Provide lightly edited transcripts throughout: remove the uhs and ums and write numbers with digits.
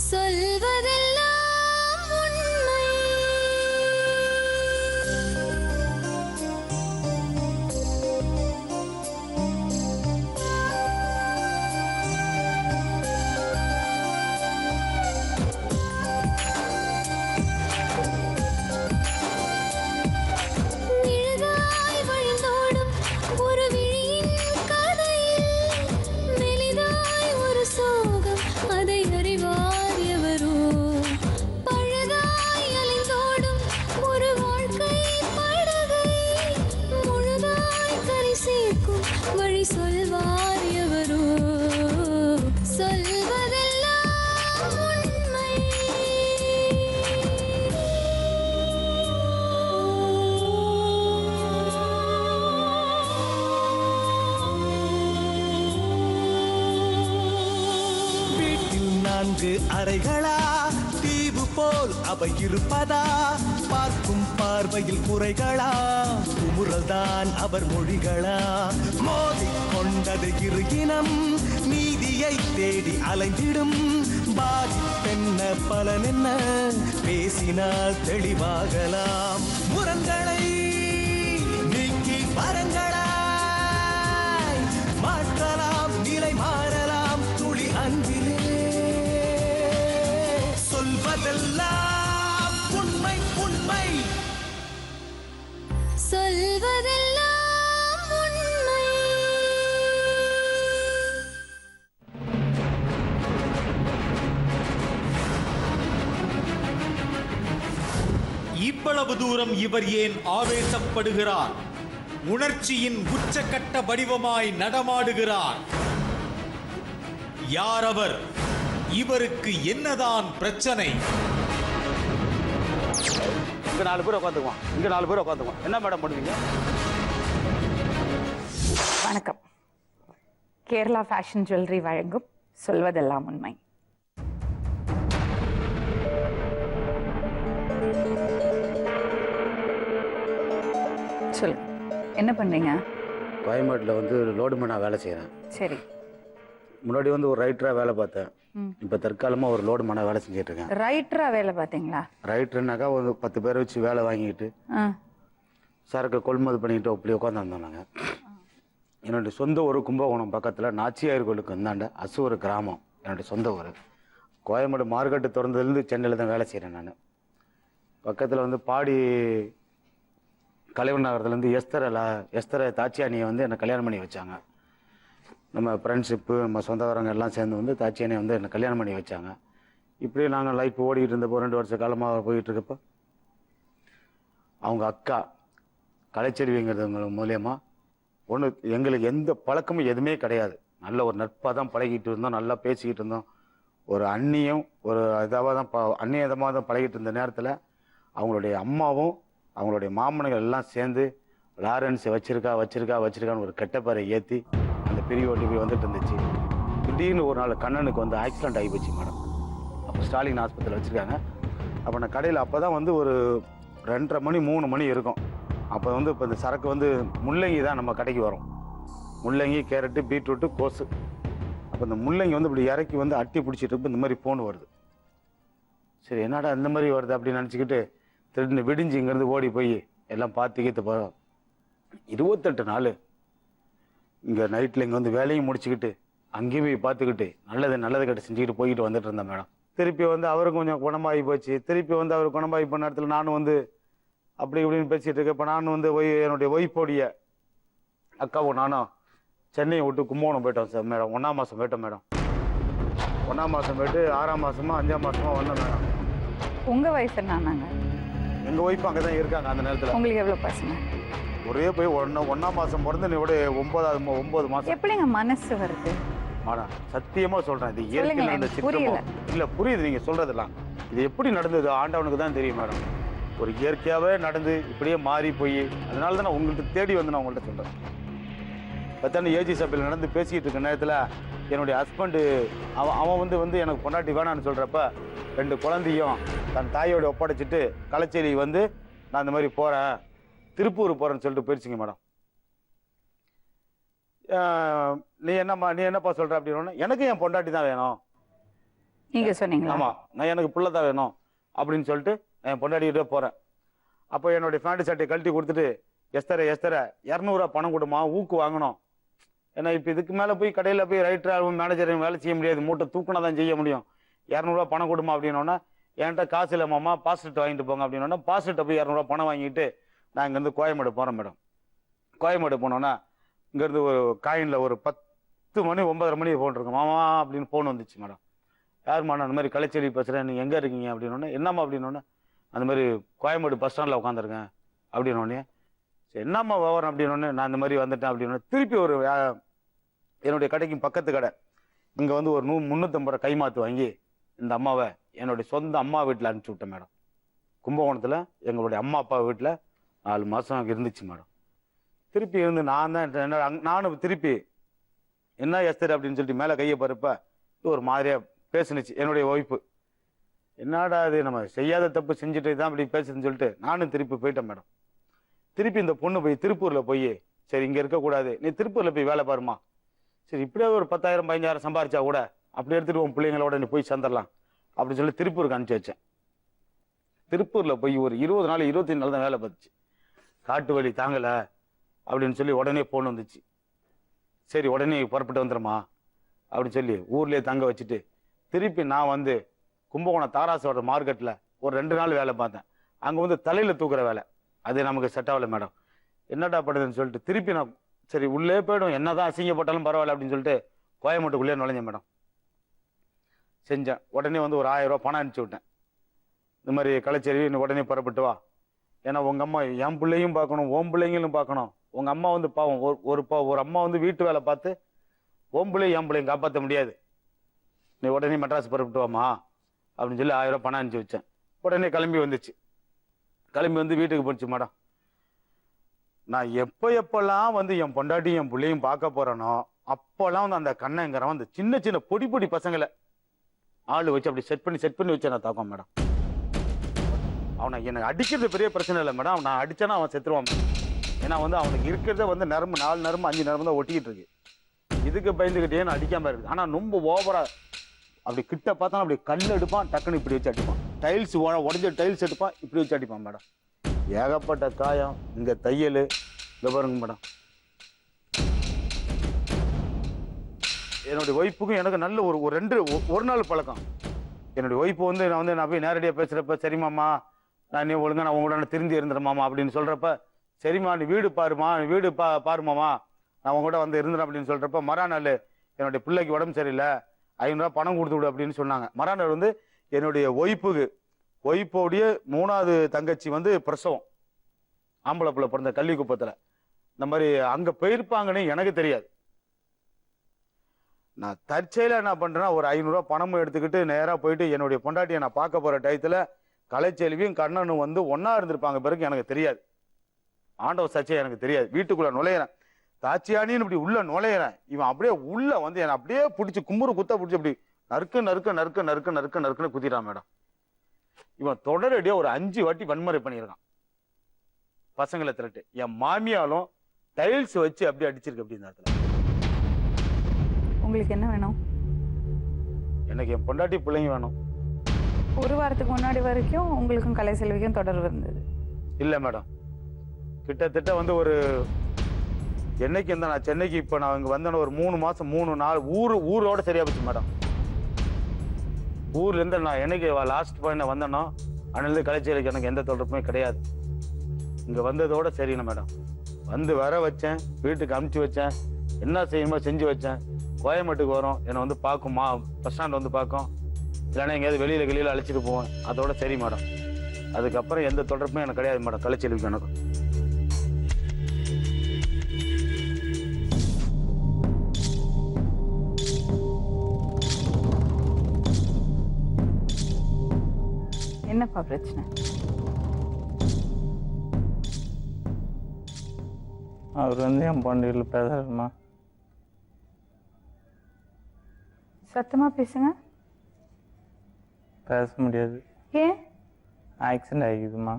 சொல்வதெல்லாம் உண்மை. நிழலாய் வழிந்தோடும் ஒரு விழியின் கதையில் மெலிதாய் ஒரு சோகம், அதை அறிவார் எவரோ. பழுதாய் அலைந்தோடும் ஒரு வாழ்க்கை படகை முழுதாய் கரை சேர்க்கும் வழி சொல்வார் எவரோ. சொல்வதெல்லாம் உண்மை. வீட்டில் 4 அறைகளா, தீவு போல் அவை இருப்பதா? பார்க்கும் பார்வையில் குறைகளா, குமுறல்தான் அவர் மொழிகளா? மோதிக் கொண்டது இரு இனம், நீதியை தேடி அலைந்திடும். பாதிப்பென்ன பலனென்ன, பேசினால் தெளிவாகலாம். முரண்களை நீக்கி வரங்களாய் மாற்றலாம், நிலை மாறலாம் துளி அன்பிலே. சொல்வதெல்லாம் உண்மை உண்மை. சொல்வதெல்லாம் உண்மை. இவ்வளவு தூரம் இவர் ஏன் ஆவேசப்படுகிறார்? உணர்ச்சியின் உச்சக்கட்ட வடிவமாய் நடமாடுகிறார். யார் அவர்? இவருக்கு என்னதான் பிரச்சனை? இங்க 4 பேர் உட்காந்துக்குவோம், இங்க 4 பேர் உட்காந்துக்குவோம். என்ன மேடம் பண்ணுவீங்க? வணக்கம். கேரளா ஃபேஷன் ஜுவல்லரி வழங்கும் சொல்வதெல்லாம் உண்மை. சொல்லுங்க, என்ன பண்றீங்க? கோயம்பேட்டில் வந்து லோடு மேனாக வேலை செய்கிறேன். சரி. முன்னாடி வந்து ஒரு ரைட்டராக வேலை பார்த்தேன். இப்போ தற்காலமாக ஒரு லோடு மேனாக வேலை செஞ்சுட்டு இருக்கேன். ரைட்டரா வேலை பார்த்தீங்களா? ரைட்டர்னாக்கா ஒரு 10 பேரை வச்சு வேலை வாங்கிட்டு சரக்கு கொள்முதல் பண்ணிக்கிட்டு அப்படி உட்காந்துருந்தோம் நாங்கள். என்னுடைய சொந்த ஊர் கும்பகோணம் பக்கத்தில் நாச்சியார் கோயிலுக்கு வந்தாண்ட அசூர் கிராமம் என்னுடைய சொந்த ஊர். கோயம்பேடு மார்க்கெட்டு திறந்ததுலேருந்து சென்னையில் தான் வேலை செய்கிறேன் நான். பக்கத்தில் வந்து பாடி கலைவன் நகரத்துலேருந்து எஸ்தரை தாச்சியானியை வந்து என்னை கல்யாணம் பண்ணி வச்சாங்க. நம்ம ஃப்ரெண்ட்ஷிப்பு, நம்ம சொந்தக்காரங்க எல்லாம் சேர்ந்து வந்து தாச்சியானியை வந்து என்னை கல்யாணம் பண்ணி வச்சாங்க. இப்படியே நாங்கள் லைஃப் ஓடிக்கிட்டு இருந்தப்போ 2 வருஷ காலமாக போயிட்டு இருக்கப்போ அவங்க அக்கா கலைச்செல்விங்கிறவங்க மூலியமாக ஒன்று, எங்களுக்கு எந்த பழக்கமும் எதுவுமே கிடையாது. நல்ல ஒரு நட்பாக தான் பழகிட்டு இருந்தோம், நல்லா பேசிக்கிட்டு இருந்தோம். ஒரு அண்ணியும் ஒரு இதாக தான் அந்நியதமாக தான் பழகிட்டு இருந்த நேரத்தில் அவங்களுடைய அம்மாவும் அவங்களுடைய மாமனங்கள் எல்லாம் சேர்ந்து லாரன்ஸ் வச்சிருக்கான்னு ஒரு கெட்டப்பேரை ஏற்றி அந்த பிரிவு ஓட்டி போய் வந்துட்டு இருந்துச்சு. திடீர்னு ஒரு நாள் கண்ணனுக்கு வந்து ஆக்சிடென்ட் ஆகி போச்சு மேடம். அப்போ ஸ்டாலின் ஆஸ்பத்திரியில் வச்சுருக்காங்க. அப்போ நான் கடையில் அப்போ தான் வந்து ஒரு 2:30 மணி 3 மணி இருக்கும். அப்போ வந்து இப்போ இந்த சரக்கு வந்து முள்ளங்கி தான் நம்ம கடைக்கு வரும். முள்ளங்கி, கேரட்டு, பீட்ரூட்டு, கோஸு. அப்போ இந்த முள்ளங்கி வந்து இப்படி இறக்கி வந்து அட்டி பிடிச்சிட்டு இருப்போம். இந்த மாதிரி ஃபோன் வருது. சரி, என்னடா இந்த மாதிரி வருது அப்படின்னு நினச்சிக்கிட்டு திடீர்னு விடிஞ்சு இங்கேருந்து ஓடி போய் எல்லாம் பார்த்துக்கிட்டு போகிறோம். 28 நாள் இங்கே நைட்டில் இங்கே வந்து வேலையும் முடிச்சுக்கிட்டு அங்கேயும் போய் பார்த்துக்கிட்டு நல்லது கட்டு செஞ்சுக்கிட்டு போய்கிட்டு வந்துட்டு இருந்தேன் மேடம். திருப்பி வந்து அவருக்கு கொஞ்சம் குணமாகி போச்சு. திருப்பி வந்து அவர் குணமாகி போன இடத்துல நானும் வந்து அப்படி இப்படின்னு பேசிகிட்டு இருக்கேன். இப்போ நானும் வந்து என்னுடைய ஒய்ஃபோடைய அக்காவும் நானும் சென்னையை விட்டு கும்பகோணம் போயிட்டோம் சார் மேடம். 1ஆம் மாதம் போயிட்டோம் மேடம். 1ஆம் மாதம் போயிட்டு 6ஆம் மாதமா 5ஆம் மாதமா வந்தோம் மேடம். உங்க வயசு என்னன்னாங்க? எங்கள் ஒய்ஃப் அங்கே தான் இருக்காங்க அந்த நேரத்தில். உங்களுக்கு எவ்வளவு பசங்க? ஒரே போய் 1ஆம் மாதம் பிறந்து நீ விட 9 மாதம். எப்படிங்க மனசு வருது? மேடம் சத்தியமாக சொல்கிறேன், இது இயற்கை நடந்த சித்திரமோ இல்லை, புரியுது நீங்கள் சொல்கிறதெல்லாம். இது எப்படி நடந்தது ஆண்டவனுக்கு தான் தெரியும் மேடம். ஒரு இயற்கையாகவே நடந்து இப்படியே மாறி போய் அதனால தான் நான் உங்கள்கிட்ட தேடி வந்து நான் உங்கள்கிட்ட சொல்கிறேன். பத்தாண்டு ஏஜி சபையில் நடந்து பேசிக்கிட்டு இருக்க நேரத்தில் என்னுடைய ஹஸ்பண்டு அவன் வந்து எனக்கு பொண்டாட்டி வேணான்னு சொல்கிறப்ப 2 குழந்தையும் தன் தாயோட ஒப்படைச்சிட்டு கலைச்சேரி வந்து நான் இந்த மாதிரி போகிறேன், திருப்பூர் போகிறேன்னு சொல்லிட்டு போயிடுச்சிங்க மேடம். நீ என்னப்பா சொல்கிற அப்படின்னு, எனக்கு என் பொண்டாட்டி தான் வேணும். நீங்க சொன்னீங்களா? ஆமாம், நான் எனக்கு பிள்ளை தான் வேணும் அப்படின்னு சொல்லிட்டு என் பொண்டாடிக்கிட்டே போகிறேன். அப்போ என்னுடைய பேண்ட் சட்டையை கழட்டி கொடுத்துட்டு, எஸ்தர 200 பணம் கொடுமா, ஊக்கு வாங்கணும். ஏன்னா இப்போ இதுக்கு மேலே போய் கடையில் போய் ரைட்டர் மேனேஜர் வேலை செய்ய முடியாது, மூட்டை தூக்கினா தான் செய்ய முடியும். 200 பணம் கொடுமா அப்படின்னோன்னா, என்கிட்ட காசு இல்லை மாமா, பாஸ்போர்ட் வாங்கிட்டு போங்க அப்படின்னோன்னா, பாஸ்போர்ட்டை போய் 200 பணம் வாங்கிட்டு நான் இங்கேருந்து கோயம்பேடு போகிறேன் மேடம். கோயம்பேடு போனோன்னா இங்கேருந்து ஒரு காயினில் ஒரு 10 மணி 9:30 மணி ஃபோன் இருக்கு. மாமா அப்படின்னு ஃபோன் வந்துச்சு மேடம். யாருமா, நான் அந்த மாதிரி கலைச்செல்வி பேசுகிறேன், நீங்கள் எங்கே இருக்கீங்க அப்படின்னோடனே, என்னம்மா அப்படின்னோடனே, அந்த மாதிரி கோயம்பேடு பஸ் ஸ்டாண்டில் உட்காந்துருக்கேன் அப்படின்னோடனே, சரி என்னம்மா விவரம் அப்படின்னோடனே, நான் இந்த மாதிரி வந்துட்டேன் அப்படின்னோடனே, திருப்பி ஒரு என்னுடைய கடைக்கு பக்கத்து கடை இங்கே வந்து ஒரு 350 ரூபா கைமாத்து வாங்கி இந்த அம்மாவை என்னுடைய சொந்த அம்மா வீட்டில் அனுப்பிச்சி விட்டேன் மேடம். கும்பகோணத்தில் எங்களுடைய அம்மா அப்பா வீட்டில் 4 மாதம் இருந்துச்சு மேடம். திருப்பி இருந்து நானும் திருப்பி என்ன எஸ்தர் அப்படின்னு சொல்லிட்டு மேலே கையை பருப்ப ஒரு மாதிரியாக பேசுனுச்சு என்னுடைய ஒய்ஃபு. என்னடா அது, நம்ம செய்யாத தப்பு செஞ்சுட்டு தான் அப்படி பேசுதுன்னு சொல்லிட்டு நானும் திருப்பி போயிட்டேன் மேடம். திருப்பி இந்த பொண்ணு போய் திருப்பூரில் போய், சரி இங்கே இருக்கக்கூடாது, நீ திருப்பூரில் போய் வேலை பாருமா, சரி இப்படியே ஒரு 10,000 15,000 சம்பாரிச்சா கூட அப்படி எடுத்துகிட்டு உன் பிள்ளைங்களோட நீ போய் சேர்ந்துடலாம் அப்படின்னு சொல்லி திருப்பூருக்கு அனுப்பிச்சி வச்சேன். திருப்பூரில் போய் ஒரு 20 நாள் 25 நாள் தான் வேலை பார்த்துச்சு. காட்டு வலி தாங்கலை அப்படின்னு சொல்லி உடனே ஃபோன் வந்துச்சு. சரி உடனே புறப்பட்டு வந்துடுமா அப்படின்னு சொல்லி ஊர்லேயே தங்க வச்சுட்டு திருப்பி நான் வந்து கும்பகோணம் தாராசோட மார்க்கெட்டில் ஒரு 2 நாள் வேலை பார்த்தேன். அங்கே வந்து தலையில் தூக்குற வேலை, அது நமக்கு செட் ஆகலை மேடம். என்னடா பண்ணுதுன்னு சொல்லிட்டு திருப்பி நான் சரி உள்ளே போய்டும், என்ன தான் அசிங்கப்பட்டாலும் பரவாயில்ல அப்படின்னு சொல்லிட்டு கோயம்பேட்டுக்குள்ளே நுழைஞ்சேன் மேடம். செஞ்சேன். உடனே வந்து ஒரு 1000 ரூபா பணம் அனுப்பிச்சி விட்டேன். இந்த மாதிரி கலைச்செல்வி நீ உடனே புறப்பட்டு வா, ஏன்னா உங்கள் அம்மா என் பிள்ளையும் பார்க்கணும், ஓம் பிள்ளைங்களும் பார்க்கணும். உங்கள் அம்மா வந்து பாவம், ஒரு அம்மா வந்து வீட்டு வேலை பார்த்து ஓம் பிள்ளையும் என் பிள்ளையும் காப்பாற்ற முடியாது, நீ உடனே மெட்ராஸ் புறப்பட்டு வாமா அப்படின்னு சொல்லி 1000 ரூபா பணம் அனுப்பிச்சி வச்சேன். உடனே கிளம்பி வந்துச்சு. கிளம்பி வந்து வீட்டுக்கு போச்சு மேடம். நான் எப்பெல்லாம் வந்து என் பொண்டாட்டி என் பிள்ளையும் பார்க்க போறேனோ அப்போல்லாம் வந்து அந்த கண்ணங்கிறவன் அந்த சின்ன சின்ன பொடி பசங்களை ஆளு வச்சு அப்படி செட் பண்ணி வச்சு நான் தாக்கம் மேடம். அவனை எனக்கு அடிக்கிறது பெரிய பிரச்சனை இல்லை மேடம், நான் அடிச்சேன்னா அவன் செத்துருவான். ஏன்னா வந்து அவனுக்கு இருக்கிறத வந்து நரம்பு 4 நரம்பு 5 நரம்பு தான் ஒட்டிக்கிட்டு இருக்கு. இதுக்கு பயந்துக்கிட்டே நான் அடிக்காம இருக்குது. ஆனால் ரொம்ப ஓவரா அப்படி கிட்ட பார்த்தா அப்படி கல் எடுப்பான், டக்குன்னு இப்படி வச்சு அடிப்பான். டைல்ஸ் உடஞ்ச டைல்ஸ் எடுப்பான், இப்படி வச்சு அடிப்பான் மேடம். ஏகப்பட்ட காயம், இங்க தையல், இங்க பாருங்க மேடம். என்னுடைய ஒய்ஃபுக்கும் எனக்கு நல்ல ஒரு நாள் பழக்கம். என்னுடைய ஒய்ஃபு வந்து நான் போய் நேரடியாக பேசுகிறப்ப, சரிமாம்மா நான் நீ ஒழுங்கா நான் உங்களோட திருந்தி இருந்துடுமாமா அப்படின்னு சொல்கிறப்ப, சரிம்மா நீ வீடு பாருமா, நீ வீடு பாருமாமா நான் உங்கள்கிட்ட வந்து இருந்துடும் அப்படின்னு சொல்கிறப்ப, மறுநாள் என்னுடைய பிள்ளைக்கு உடம்பு சரியில்லை 500 ரூபா பணம் கொடுத்து விடு அப்படின்னு சொன்னாங்க. மறுநாள் வந்து என்னுடைய ஒய்ஃபோடைய 3வது தங்கச்சி வந்து பிரசவம், ஆம்பளை பிள்ளை பிறந்த கள்ளிக்குப்பத்தில். இந்த மாதிரி அங்கே போயிருப்பாங்கன்னு எனக்கு தெரியாது. நான் தற்செயலாக என்ன பண்ணுறேன்னா ஒரு 500 ரூபா பணமும் எடுத்துக்கிட்டு நேராக போயிட்டு என்னுடைய பொண்டாட்டியை நான் பார்க்க போகிற டயத்தில் கலைச்செல்வியும் கண்ணனும் வந்து ஒன்றா இருந்திருப்பாங்க. பிறகு எனக்கு தெரியாது, ஆண்டவ சாட்சியா எனக்கு தெரியாது. வீட்டுக்குள்ளே நுழையிறேன், தாச்சியானின்னு இப்படி உள்ள நுழையிறேன். இவன் அப்படியே உள்ள வந்து என்னை அப்படியே பிடிச்சி கும்புறு குத்த பிடிச்சி அப்படி நறுக்குன்னு குத்திட்டான் மேடம். இவன் தொடரடியா ஒரு 5 வாட்டி வன்முறை பண்ணியிருக்கான் பசங்களை திரட்டு. என் மாமியாலும் டைல்ஸ் வச்சு அப்படி அடிச்சிருக்கு. அப்படி இந்த இடத்துல உங்களுக்கு என்ன வேணும்? எனக்கு என் பொண்டாட்டி பிள்ளைங்க வேணும். ஒரு வாரத்துக்கு முன்னாடி வரைக்கும் உங்களுக்கும் கலைச்செல்விக்கும் தொடர்பு இருந்தது இல்லை மேடம். கிட்டத்தட்ட வந்து ஒரு என்னைக்கு இருந்தா நான் சென்னைக்கு இப்போ நான் இங்கே வந்தேன்னு ஒரு 3 மாதம் 3 நாள் ஊரோட சரியா போச்சு மேடம். ஊர்லேருந்து நான் என்னைக்கு லாஸ்ட் பாயிண்ட் வந்தேனோ அன்னிலிருந்து கலைச்செல்விக்கு எனக்கு எந்த தொடர்புமே கிடையாது. இங்கே வந்ததோட சரிண்ணா மேடம். வந்து வர வச்சேன், வீட்டுக்கு அனுப்பிச்சி வச்சேன், என்ன செய்யணுமோ செஞ்சு வச்சேன். கோயம்பேட்டுக்கு வரும், என்னை வந்து பார்க்குமா, பஸ் ஸ்டாண்ட் வந்து பார்க்கும், இல்லைன்னா எங்கேயாவது வெளியில் அழைச்சிட்டு போவேன். அதோட சரி மேடம். அதுக்கப்புறம் எந்த தொடர்புமே எனக்கு கிடையாது மேடம் கலைச்செல்விக்கு எனக்கு. என்னப்பா பிரச்சனை? அவர் வந்து என் பொண்ணுகள் பேசுறமா. சத்தமா பேசுங்க. பேச முடியாது. ஏன்? ஆக்சிடென்ட் ஆகிக்குதுமா,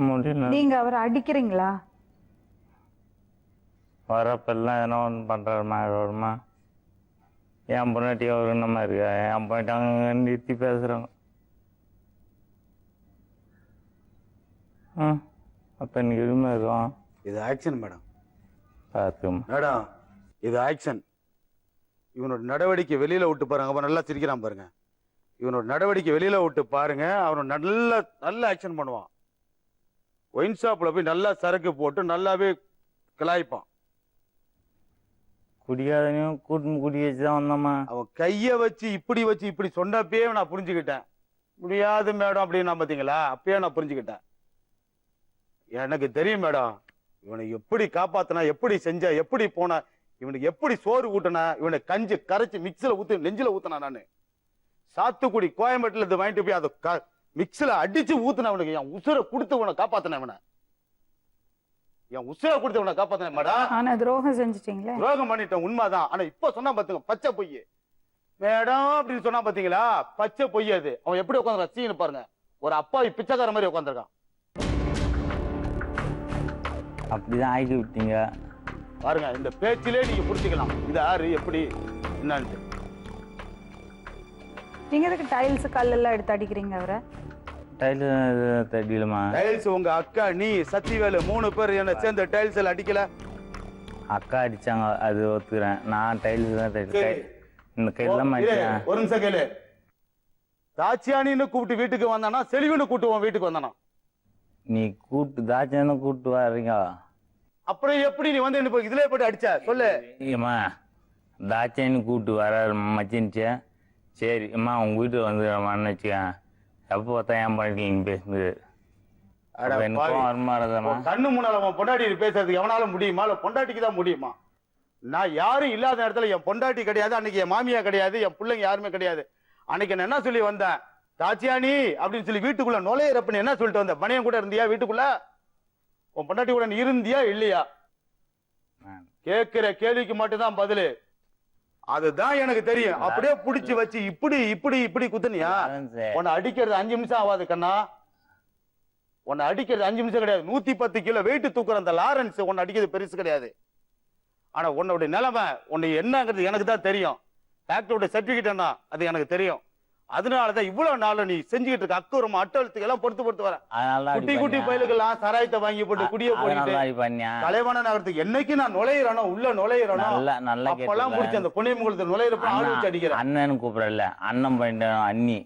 முடியல. நீங்க அவரை அடிக்கிறீங்களா? வரப்பெல்லாம் எதனா ஒன்று பண்ணுறாருமா வருமா. என் பொண்டாட்டி அவர் என்னமா இருக்கா என் பொண்டாட்டி அங்கே நிறுத்தி பேசுகிறாங்க. அப்போ எனக்கு எதுவுமே இருக்கும். இது ஆக்ஷன் மேடம். பார்த்துக்கம்மா. மேடம் இது ஆக்ஷன். இவனோட நடவடிக்கை வெளியில விட்டு பாருங்க. அப்ப நல்லா சிரிக்கிறான் பாருங்க. இவனோட நடவடிக்கை வெளியில விட்டு பாருங்க. அவன் நல்ல ஆக்ஷன் பண்ணுவான். ஒயின் ஷாப்ல போய் நல்லா சரக்கு போட்டு நல்லாவே கிளாய்ப்பான். குடிக்காதனையும் கூட்டு குடி வச்சு தான் வந்தோம்மா. அவன் கைய வச்சு இப்படி சொன்னப்பயே நான் புரிஞ்சுக்கிட்டேன். முடியாது மேடம் அப்படின்னு பார்த்தீங்களா, அப்பயே நான் புரிஞ்சுக்கிட்டேன். எனக்கு தெரியும் மேடம், இவனை எப்படி காப்பாத்தினா, எப்படி செஞ்சா, எப்படி போனா, இவனுக்கு எப்படி சோறு ஊட்டினா, இவனை கஞ்சி கரைச்சி மிக்சில ஊத்து நெஞ்சில ஊத்தினா. நானு சாத்துக்குடி கோயம்பேட்டில் இருந்து வாங்கிட்டு போய் அதை மிக்சில அடிச்சு ஊத்துன. அவனுக்கு என் உசுரை கொடுத்து உன காப்பாத்தின. இவனை என் உசுரை கொடுத்து உன காப்பாத்தின மேடம். ஆனா துரோகம் செஞ்சுட்டீங்களே. துரோகம் பண்ணிட்டேன் உண்மைதான். ஆனா இப்ப சொன்னா பாத்துங்க பச்சை பொய் மேடம் அப்படின்னு சொன்னா பாத்தீங்களா, பச்சை பொய். அது அவன் எப்படி உட்காந்துருக்கான் சீனு பாருங்க. ஒரு அப்பாவி பிச்சைக்கார மாதிரி உட்காந்துருக்கான். அப்படிதான் ஆக்கி விட்டீங்க பாருங்க. இந்த பேச்சிலே நீங்க புரிஞ்சுக்கலாம் இது யாரு எப்படி என்னன்னு. நீங்க எதுக்கு டைல்ஸ் கல்லெல்லாம் எடுத்து அடிக்கிறீங்க அவரை? டைல்ஸ் தட்டிலமா? டைல்ஸ் உங்க அக்கா நீ சத்திவேலு 3 பேர் என்ன சேர்ந்து டைல்ஸ் எல்லாம் அடிக்கல. அக்கா அடிச்சாங்க, அது ஒத்துக்கிறேன். நான் டைல்ஸ் தான் சரி. இந்த கையெல்லாம் அடிச்சேன். ஒரு நிமிஷம் கேளு. தாச்சியானின்னு கூப்பிட்டு வீட்டுக்கு வந்தானா, செலிவனு கூப்பிட்டு வீட்டுக்கு வந்தானா? நீ கூட்டு தாச்சான கூப்பிட்டு வர்றீங்க. அப்புறம் எப்படி நீ வந்து என்ன இதுல போட்டு அடிச்ச சொல்லு. ஏம்மா தாச்சான்னு கூப்பிட்டு வர மச்சின்ச்சு. சரி அம்மா உங்க வீட்டுக்கு வந்துடுறமான்னு வச்சுக்கேன். எப்போ பார்த்தா ஏன் பண்ணிருக்கீங்க பேசுனது? எனக்கும் வருமானதாம்மா. கண்ணு முன்னால அவன் பொண்டாட்டி பேசுறதுக்கு எவனால முடியுமா? இல்ல பொண்டாட்டிக்கு தான் முடியுமா? நான் யாரும் இல்லாத இடத்துல என் பொண்டாட்டி கிடையாது, அன்னைக்கு என் மாமியா கிடையாது, என் பிள்ளைங்க யாருமே கிடையாது. அன்னைக்கு நான் என்ன சொல்லி வந்தேன், தாச்சியானி அப்படின்னு சொல்லி வீட்டுக்குள்ள நுழையிறப்பன்னு என்ன சொல்லிட்டு வந்த? பணியன் கூட இருந்தியா வீட்டுக்குள்ள? உன் பொண்டாட்டி கூட நீ இருந்தியா இல்லையா? கேட்கிற கேள்விக்கு மட்டும்தான் பதிலு. அதுதான் எனக்கு தெரியும். அப்படியே புடிச்சு வச்சு இப்படி குத்துனியா? உன்னை அடிக்கிறது 5 நிமிஷம் ஆகாது கண்ணா. உன்னை அடிக்கிறது 5 நிமிஷம் கிடையாது. 110 கிலோ வெயிட் தூக்குற அந்த லாரன்ஸ் உன்னை அடிக்கிறது பெருசு கிடையாது. ஆனா உன்னோட நிலைமை உன்னை என்னங்கிறது எனக்கு தான் தெரியும். டாக்டரோட சர்டிபிகேட் என்ன அது எனக்கு தெரியும். அதனாலதான் இவ்வளவு நாள் நீ செஞ்சுக்கிட்டு இருக்க அக்குறமா அட்டழுத்துக்கு எல்லாம் பொறுத்து வர. குட்டி பயலுக்கெல்லாம் சராயத்தை வாங்கி போட்டு குடிய போயிட்டு கலைவாண நகரத்துக்கு என்னைக்கு நான் நுழையிறனோ உள்ள நுழையிறனோ அப்பெல்லாம் முடிச்சு அந்த புண்ணியமுகலத்தை நுழையிறப்ப ஆள் வச்சு அடிக்கிறேன். அண்ணன் கூப்பிடல, அண்ணன் பண்ணிட்டு அண்ணி.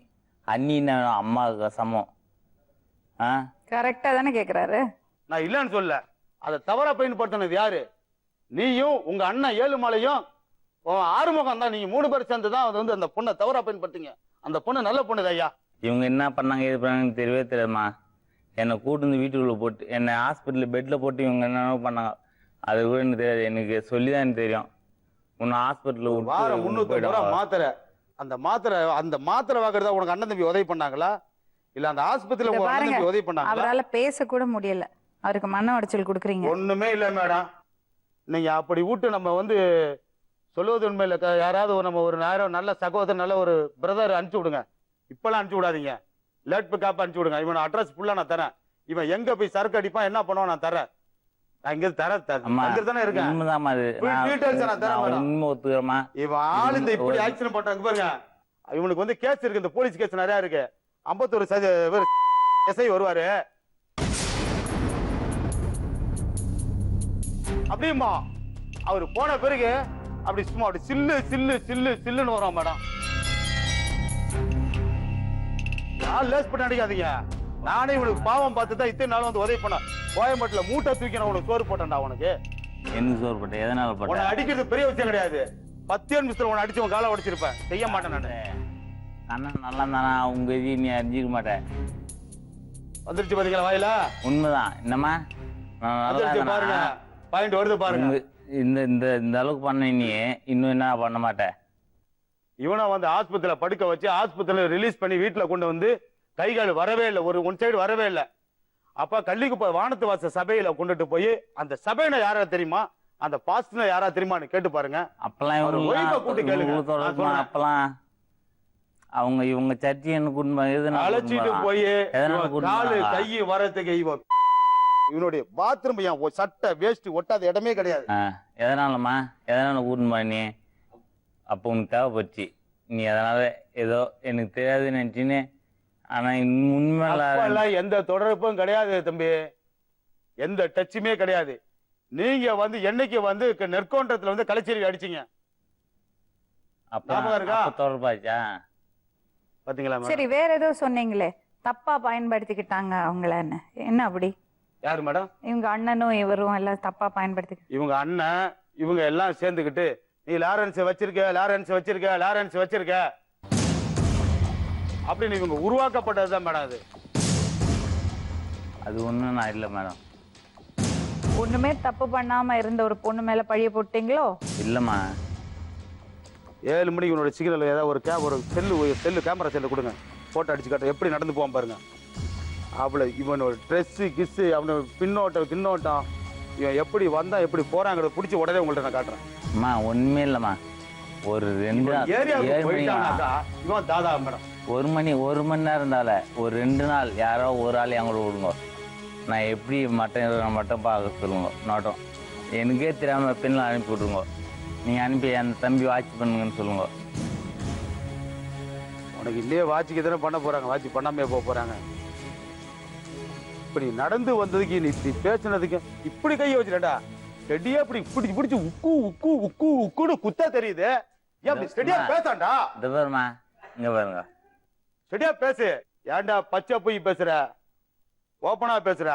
அண்ணின்னு அம்மாவுக்கு சமம். கரெக்டா தானே கேக்குறாரு. நான் இல்லன்னு சொல்ல. அதை தவறா பயன்படுத்தினது யாரு? நீயும் உங்க அண்ணன் ஏழுமலையும் ஆறுமுகம் தான். நீங்க 3 பேர் சேர்ந்துதான் அது வந்து அந்த பொண்ணை தவறா பயன்படுத்திங்க. அந்த பொண்ணு நல்ல பொண்ணு ஐயா. இவங்க என்ன பண்ணாங்க எது பண்ணாங்கன்னு தெரியவே தெரியாதுமா. என்னை கூட்டு வந்து வீட்டுக்குள்ள போட்டு என்னை ஹாஸ்பிட்டல் பெட்ல போட்டு இவங்க என்னென்ன பண்ணாங்க அது கூட எனக்கு தெரியாது. எனக்கு சொல்லிதான் எனக்கு தெரியும். உன்னை ஹாஸ்பிட்டல்ல வாரம் 300 மாத்திரை. அந்த மாத்திரை வாங்குறதா உனக்கு அண்ணன் தம்பி உதவி பண்ணாங்களா? இல்ல அந்த ஆஸ்பத்திரியில உங்க அண்ணன் தம்பி உதவி பண்ணாங்களா? அவரால பேச கூட முடியல. அவருக்கு மன உடைச்சல் கொடுக்குறீங்க. ஒண்ணுமே இல்ல மேடம். நீங்க அப்படி விட்டு நம்ம வந்து சொல்லுவது உண்மையில யாராவது நம்ம ஒரு நேரம் நல்ல சகோதரர் நல்ல ஒரு பிரதர் அனுப்பிச்சு விடுங்க. இப்பெல்லாம் அனுப்பிச்சு விடாதீங்க. லேட் பிக்கப் அனுப்பிச்சு விடுங்க. இவன் அட்ரஸ் ஃபுல்லா நான் தரேன். இவன் எங்க போய் சரக்கு அடிப்பான் என்ன பண்ணுவான் நான் தரேன். நான் இங்க தானே இருக்கேன். இவன் ஆள் இந்த இப்படி ஆக்சிடென்ட் பண்றாங்க பாருங்க. இவனுக்கு வந்து கேஸ் இருக்கு. இந்த போலீஸ் கேஸ் நிறைய இருக்கு. 51 எஸ்ஐ வருவாரு. அப்படியுமா அவரு போன பிறகு அப்படி சும்மா அப்படி சில்லுன்னு வரும் மேடம். லேஸ் பண்ண அடிக்காதீங்க. நானே இவனுக்கு பாவம் பார்த்துதான் இத்தனை நாள் வந்து உதவி பண்ண. கோயம்பேட்டுல மூட்டை தூக்கி நான் உனக்கு சோறு போட்டேன்டா. உனக்கு என்ன சோறு போட்டேன்? எதனால போட்டேன்? உன்னை அடிக்கிறது பெரிய விஷயம் கிடையாது. 10 நிமிஷத்துல உன்னை அடிச்சு உன் காலை உடைச்சிருப்பேன். செய்ய மாட்டேன் நானு. அண்ணன் நல்லா தானா? உங்க இது நீ அறிஞ்சிக்க மாட்டேன். வந்துருச்சு பாத்தீங்களா வாயில? உண்மைதான். என்னம்மா பாருங்க பாயிண்ட் வருது பாருங்க. இந்த அளவுக்கு பண்ண நீ இன்னும் என்ன பண்ண மாட்டேன். இவனை வந்து ஆஸ்பத்திரியில படுக்க வச்சு ஆஸ்பத்திரியில ரிலீஸ் பண்ணி வீட்டுல கொண்டு வந்து கைகால் வரவே இல்லை. ஒரு ஒன் சைடு வரவே இல்லை. அப்ப கள்ளிக்கு வானத்து வாச சபையில கொண்டுட்டு போய் அந்த சபையின யாரா தெரியுமா, அந்த பாஸ்டர் யாரா தெரியுமான்னு கேட்டு பாருங்க. அப்பெல்லாம் கூட்டு கேளுங்க. அப்பெல்லாம் அவங்க இவங்க சர்ச்சை என்ன அழைச்சிட்டு போய் காலு கை வரத்துக்கு இவனுடைய பாத்ரூம் சட்டை வேஸ்ட் ஒட்டாத இடமே கிடையாது. எதனாலமா எதனால கூட்டு பண்ணி அப்போ உனக்கு தேவைப்பட்டுச்சு. நீ அதனால ஏதோ எனக்கு தெரியாதுன்னு நினச்சின்னு. ஆனால் உண்மையில அப்பெல்லாம் எந்த தொடர்பும் கிடையாது தம்பி, எந்த டச்சுமே கிடையாது. நீங்க வந்து என்னைக்கு வந்து நெற்கோன்றத்துல வந்து கலைச்செல்வி அடிச்சீங்க அப்போ ஞாபகம் இருக்கா? தொடர்பாச்சா? பாத்தீங்களா மேடம்? சரி, வேற ஏதோ சொன்னீங்களே தப்பா பயன்படுத்திக்கிட்டாங்க அவங்களன்னு, என்ன அப்படி? யாரு மேடம்? இவங்க அண்ணனும் இவரும் எல்லாம் தப்பா பயன்படுத்தி. இவங்க அண்ணன் இவங்க எல்லாம் சேர்ந்துக்கிட்டு நீ லாரன்ஸ் வச்சிருக்க அப்படின்னு இவங்க உருவாக்கப்பட்டதுதான் மேடம் அது. அது ஒன்றும் நான் இல்லை மேடம். ஒண்ணுமே தப்பு பண்ணாம இருந்த ஒரு பொண்ணு மேல பழிய போட்டீங்களோ? இல்லைம்மா. 7 மணிக்கு உன்னோட சிக்னல் ஏதாவது ஒரு செல்லு கேமரா செல்லு கொடுங்க, போட்டோ அடிச்சு காட்ட எப்படி நடந்து போவான் பாருங்க. அவளை இவனோட ட்ரெஸ்ஸு கிஸ்ஸு அவனோட பின்னோட்டம் இவன் எப்படி வந்தா எப்படி போறாங்கிறத பிடிச்சி உடனே உங்கள்ட்ட நான் காட்டுறேன். அம்மா ஒன்றுமே இல்லைம்மா. ஒரு 2 ஏரியாவுக்கு போயிட்டானாக்கா இவன் தாதா மேடம். 1 மணி நேரம் இருந்தால ஒரு 2 நாள் யாரோ ஒரு ஆள் என் கூட விடுங்க. நான் எப்படி மட்டும் பார்க்க சொல்லுங்க. நோட்டம் எனக்கே தெரியாமல் பெண்ணில் அனுப்பி விட்ருங்க. நீங்கள் அனுப்பி அந்த தம்பி வாட்ச் பண்ணுங்கன்னு சொல்லுங்க. உனக்கு இல்லையே வாட்சிக்கு தானே பண்ண போறாங்க, வாட்சி பண்ணாமே போக போறாங்க. இப்படி நடந்து வந்ததுக்கு நீ இப்படி பேசுனதுக்கு இப்படி கையை வச்சுடா ஸ்டெடியா இப்படி பிடிச்சு உக்குன்னு குத்தா தெரியுது. ஏன் அப்படி ஸ்டெடியா பேசாண்டா? இந்த பாருமா, இங்க பாருங்க, ஸ்டெடியா பேசு. ஏன்டா பச்சை போய் பேசுற, ஓப்பனா பேசுற?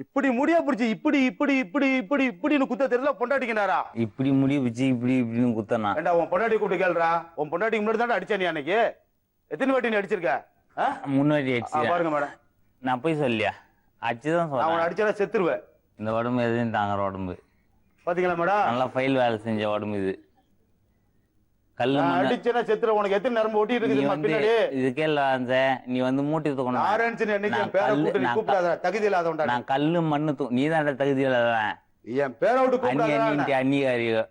இப்படி முடியா பிடிச்சி இப்படின்னு குத்த தெரியல பொண்டாட்டிக்கினாரா? இப்படி முடி பிடிச்சி இப்படின்னு குத்தனா? ஏண்டா உன் பொண்டாட்டி கூப்பிட்டு கேள்றா. உன் பொண்டாட்டிக்கு முன்னாடி தானே அடிச்சா நீ அன்னைக்கு? எத்தனை வாட்டி நீ அடிச்சிருக்க? முன்னாடி அடிச்சு பாருங்க மேடம், நான் போய் சொல்லியா? அடிச்சுதான் அவன் சொல்றேன். அடிச்சா செத்துருவேன். இந்த உடம்பு எதுவும் தாங்குற உடம்பு. பாத்தீங்களா மேடம்? நல்லா ஃபைல் வேலை செஞ்ச உடம்பு இது. கல்லு அடிச்சா செத்துரு. உனக்கு எத்தனை நரம்பு ஒட்டி இருக்குது பின்னாடி? இதுக்கே இல்லாத நீ வந்து மூட்டி தூக்கணும். ஆரஞ்சு என்னைக்கு என் பேரை கூப்பிட்டு நீ கூப்பிடாத, தகுதி இல்லாதவன்டா. நான் கல்லு மண்ணு நீ தான் தகுதி இல்லாதவன். என் பேரை விட்டு கூப்பிடாத. அந்நிகாரியோ